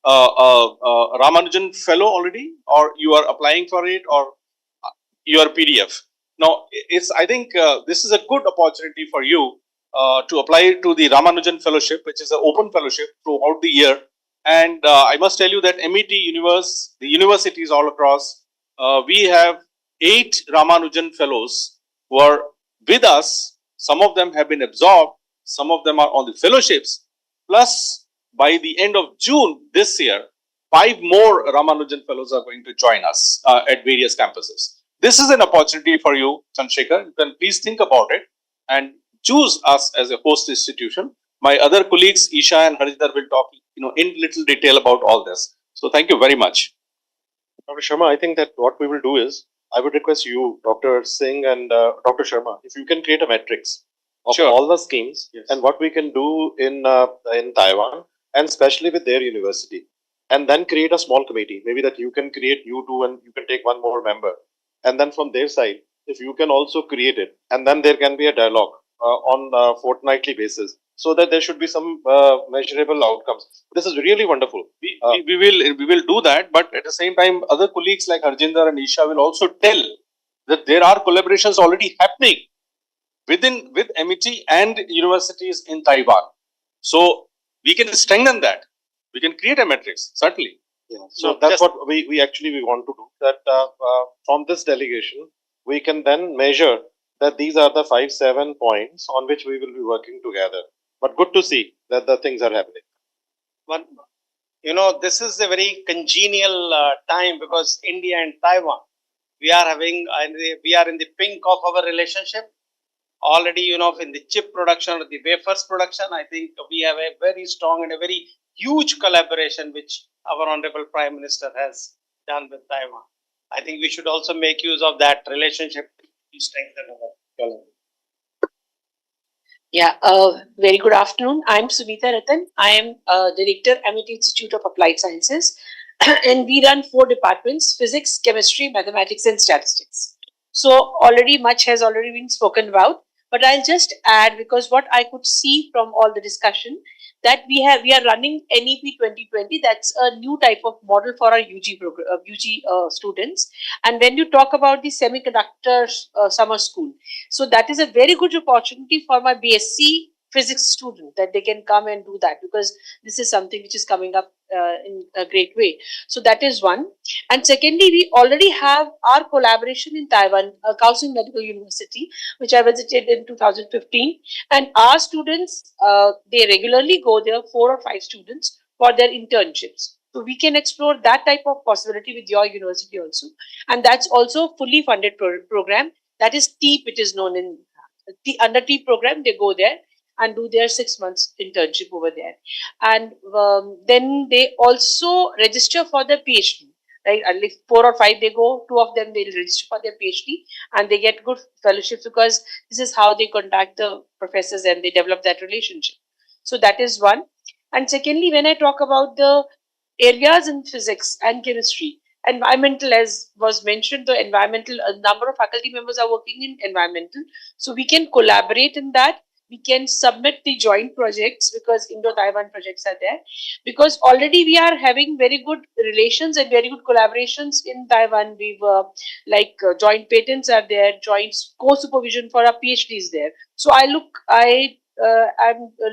a Ramanujan fellow already, or you are applying for it, or you are PDF. Now, I think this is a good opportunity for you to apply to the Ramanujan Fellowship, which is an open fellowship throughout the year. And I must tell you that MET the universities all across, we have 8 Ramanujan fellows who are with us. Some of them have been absorbed, some of them are on the fellowships. Plus, by the end of June this year, 5 more Ramanujan fellows are going to join us at various campuses. This is an opportunity for you, Chandrasekhar. You can please think about it and choose us as a host institution. My other colleagues, Isha and Harjinder, will talk, in little detail about all this. So thank you very much. Dr. Sharma, I think that what we will do is, I would request you, Dr. Singh and Dr. Sharma, if you can create a matrix of all the schemes and what we can do in Taiwan, and especially with their university. and then create a small committee. Maybe that you can create you two and you can take one more member. And then from their side, if you can also create it, and then there can be a dialogue on a fortnightly basis, so that there should be some measurable outcomes. This is really wonderful. We will do that, but at the same time, other colleagues like Harjinder and Isha will also tell that there are collaborations already happening with MIT and universities in Taiwan. So we can strengthen that. We can create a matrix, certainly. Yeah. So that's what we actually want to do. That from this delegation, we can then measure that these are the 5-7 points on which we will be working together. But good to see that the things are happening. But this is a very congenial time because India and Taiwan, we are in the pink of our relationship already. In the chip production or the wafers production, I think we have a very strong and a very huge collaboration which our Honorable Prime Minister has done with Taiwan. I think we should also make use of that relationship to strengthen our collaboration. Yeah, very good afternoon. I'm Sunita Ratan. I am Director, MIT Institute of Applied Sciences, and we run 4 departments: physics, chemistry, mathematics, and statistics. So already much has already been spoken about, but I'll just add, because what I could see from all the discussion, that we are running NEP 2020. That's a new type of model for our UG program, UG students. And when you talk about the semiconductor summer school, so that is a very good opportunity for my BSc physics student, that they can come and do that, because this is something which is coming up in a great way. So that is one. And secondly, we already have our collaboration in Taiwan, Kaohsiung Medical University, which I visited in 2015. And our students, they regularly go there, 4 or 5 students, for their internships. So we can explore that type of possibility with your university also. And that's also fully funded program. That is TEEP, it is known in under TEEP program. They go there and do their 6 months internship over there. And then they also register for their PhD. Right? At least 4 or 5 they go, 2 of them they register for their PhD, and they get good fellowships, because this is how they contact the professors and they develop that relationship. So that is one. And secondly, when I talk about the areas in physics and chemistry, environmental, as was mentioned, the environmental, a number of faculty members are working in environmental. So we can collaborate in that. We can submit the joint projects, because Indo-Taiwan projects are there. Because already we are having very good relations and very good collaborations in Taiwan. We've joint patents are there, joint co-supervision for our PhDs there. So I'm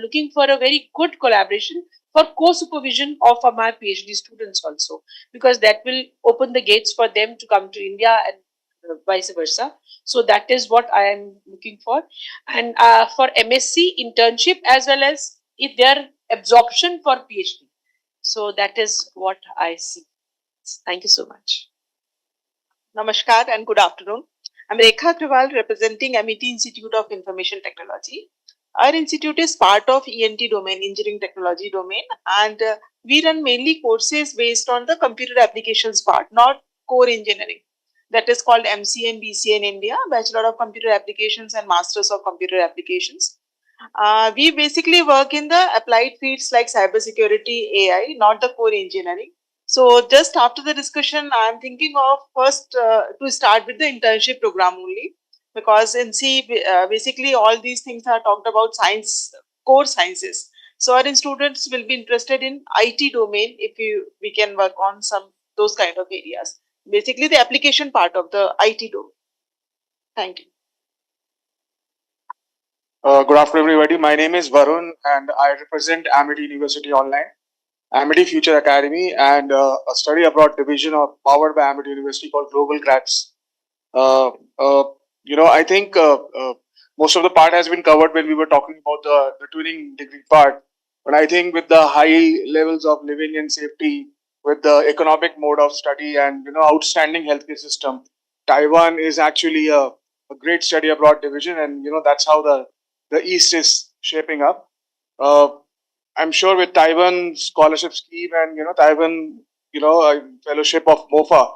looking for a very good collaboration for co-supervision of my PhD students also, because that will open the gates for them to come to India and vice versa. So that is what I am looking for. And for MSc internship, as well as if their absorption for PhD. So that is what I see. Thank you so much. Namaskar and good afternoon. I'm Rekha Agrawal, representing MIT Institute of Information Technology. Our institute is part of ENT domain, engineering technology domain, and we run mainly courses based on the computer applications part, not core engineering. That is called MCA and BCA in India, Bachelor of Computer Applications and Masters of Computer Applications. We basically work in the applied fields like cybersecurity, AI, not the core engineering. So just after the discussion, I'm thinking of first to start with the internship program only, because in C, basically all these things are talked about science, core sciences. So our students will be interested in IT domain if we can work on some those kind of areas. Basically the application part of the IT domain. Thank you. Good afternoon, everybody. My name is Varun, and I represent Amity University Online, Amity Future Academy, and a study abroad division powered by Amity University called Global Grads. I think most of the part has been covered when we were talking about the twinning degree part. But I think with the high levels of living and safety, with the economic mode of study, and outstanding healthcare system, Taiwan is actually a great study abroad division, and that's how the East is shaping up. I'm sure with Taiwan scholarship scheme and Taiwan fellowship of MOFA,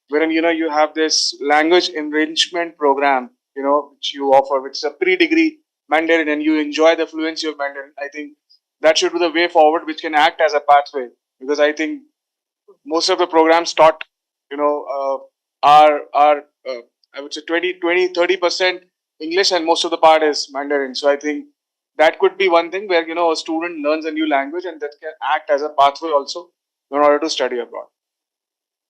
wherein you have this language enrichment program which you offer, which is a pre-degree Mandarin, and you enjoy the fluency of Mandarin. I think that should be the way forward, which can act as a pathway, because I think most of the programs taught, are I would say 30% English, and most of the part is Mandarin. So I think that could be one thing where, a student learns a new language and that can act as a pathway also in order to study abroad.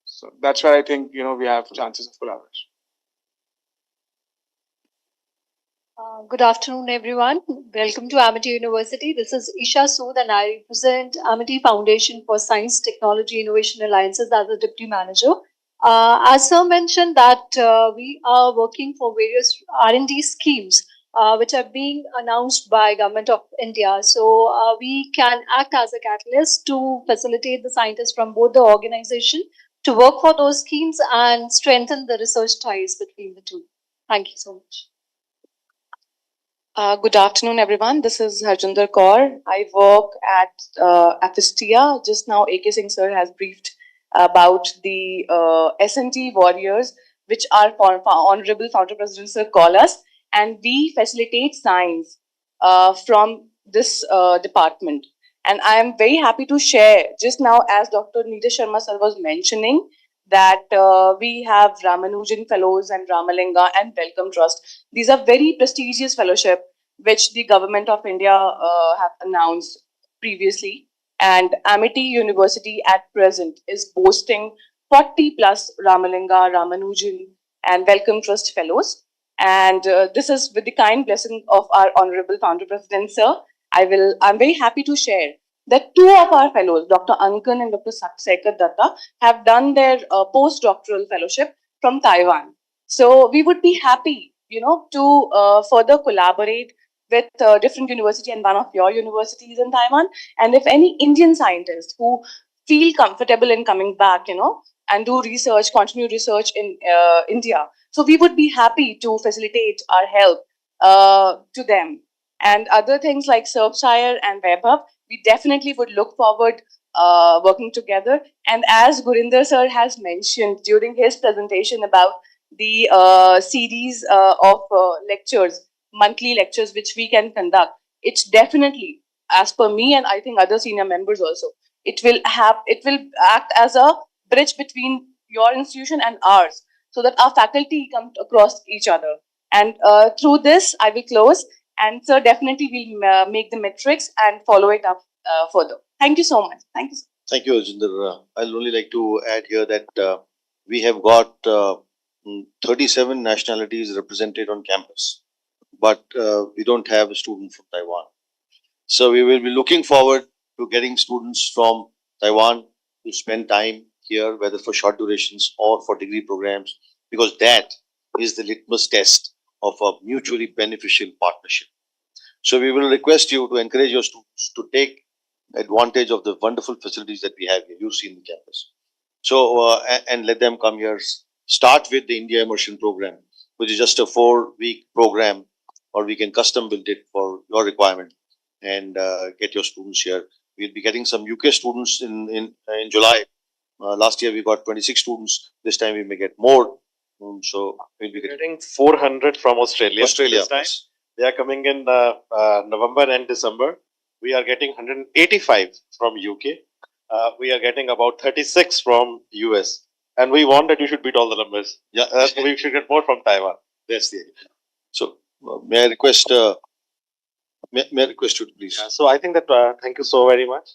So that's where I think, we have chances of collaboration. Good afternoon, everyone. Welcome to Amity University. This is Isha Sood, and I represent Amity Foundation for Science, Technology, Innovation Alliances as the Deputy Manager. As Sir mentioned, that we are working for various R&D schemes which are being announced by Government of India. So we can act as a catalyst to facilitate the scientists from both the organization to work for those schemes and strengthen the research ties between the two. Thank you so much. Good afternoon, everyone. This is Harjinder Kaur. I work at Aphistia. Just now, AK Singh sir has briefed about the S&T warriors, which our Honorable Founder President sir call us, and we facilitate science from this department. And I am very happy to share, just now as Dr. Neeraj Sharma sir was mentioning, that we have Ramanujan Fellows and Ramalinga and Wellcome Trust. These are very prestigious fellowship which the Government of India have announced previously. And Amity University at present is boasting 40 plus Ramalinga, Ramanujan and Wellcome Trust Fellows. And this is with the kind blessing of our Honorable Founder President sir. I'm very happy to share that two of our fellows, Dr. Ankan and Dr. Sekhar Datta, have done their postdoctoral fellowship from Taiwan. So we would be happy, to further collaborate with different university and one of your universities in Taiwan. And if any Indian scientists who feel comfortable in coming back, and do research, continue research in India, so we would be happy to facilitate our help to them. And other things like Surfshire and Vaibhav, we definitely would look forward working together. And as Gurinder sir has mentioned during his presentation about the series of lectures, monthly lectures which we can conduct, it's definitely, as per me and I think other senior members also, it will act as a bridge between your institution and ours, so that our faculty come across each other. And through this, I will close. And sir definitely will make the metrics and follow it up further. Thank you so much. Thank you. Thank you, Harjinder. I'll only like to add here that we have got 37 nationalities represented on campus, but we don't have a student from Taiwan. So we will be looking forward to getting students from Taiwan to spend time here, whether for short durations or for degree programs, because that is the litmus test of a mutually beneficial partnership. So we will request you to encourage your students to take advantage of the wonderful facilities that we have here. You see in the campus. So and let them come here. Start with the India Immersion Program, which is just a 4-week program, or we can custom build it for your requirement and get your students here. We'll be getting some UK students in July. Last year we got 26 students. This time we may get more. So we'll be getting 400 from Australia. Australia, this time. They are coming in November and December. We are getting 185 from UK. We are getting about 36 from US. And we want that you should beat all the numbers. Yeah, we should get more from Taiwan. That's the idea. So may I request? May I request you, please? So I think that thank you so very much.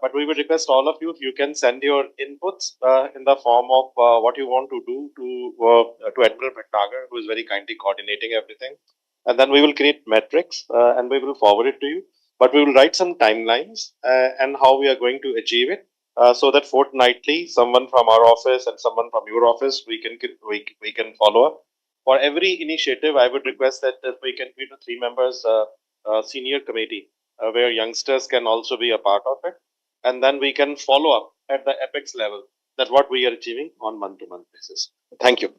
But we would request all of you if you can send your inputs in the form of what you want to do to Admiral Bhatnagar, who is very kindly coordinating everything. And then we will create metrics and we will forward it to you. But we will write some timelines and how we are going to achieve it, so that fortnightly someone from our office and someone from your office we can follow up. For every initiative, I would request that we can create a 3 members senior committee where youngsters can also be a part of it, and then we can follow up at the apex level that what we are achieving on month-to-month basis. Thank you.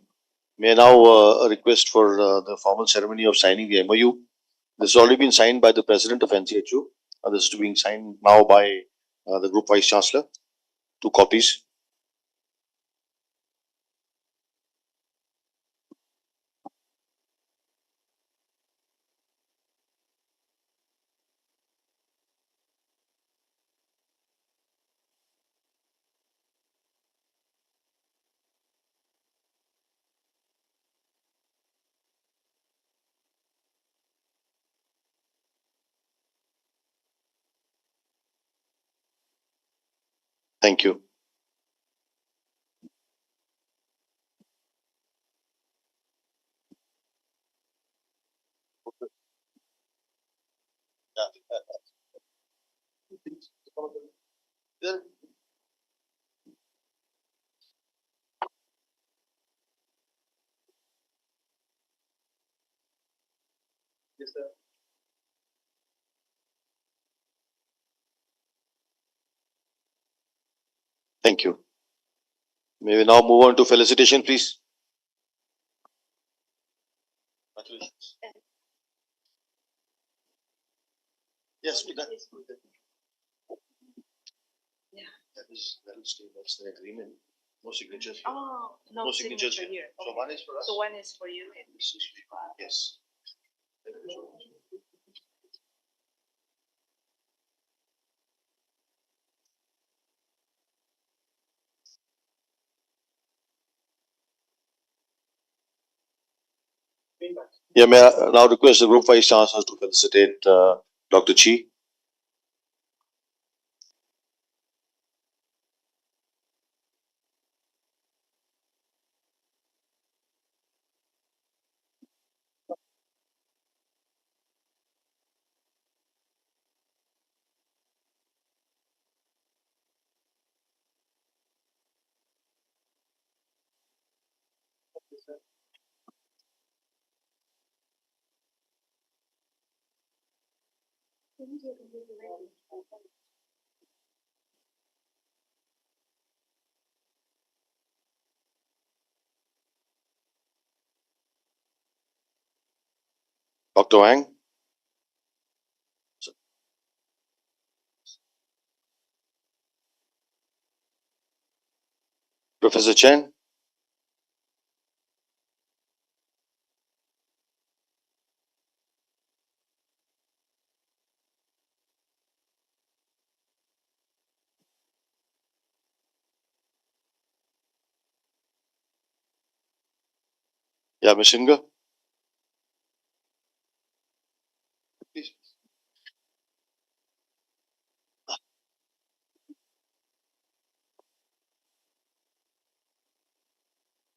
May I now a request for the formal ceremony of signing the MOU. This has already been signed by the president of NCHU. This is being signed now by the group vice chancellor. 2 copies. Thank you. Yes, sir. Thank you. May we now move on to felicitation, please. Congratulations. Yes, we done. Yeah. That will stay. That's the agreement. No signatures. Oh, No signatures signature here. here. So one is for us. So one is for you. Yes. Thank you so much. Yeah, may I now request the Group Vice Chancellors to felicitate Dr. Chi. Dr. Wang. Professor Chen. Yeah, Ms. Inga. Please.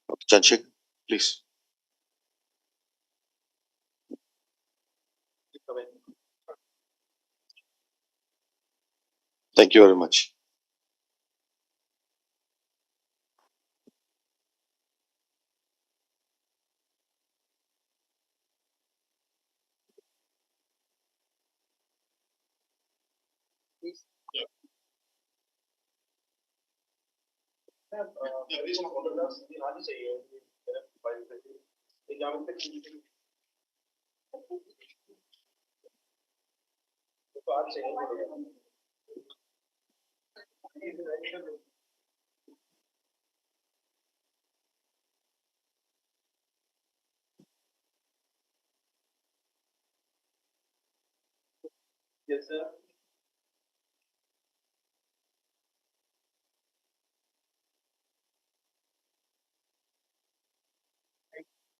Dr. Chanchik, please. Thank you very much. Yes, sir.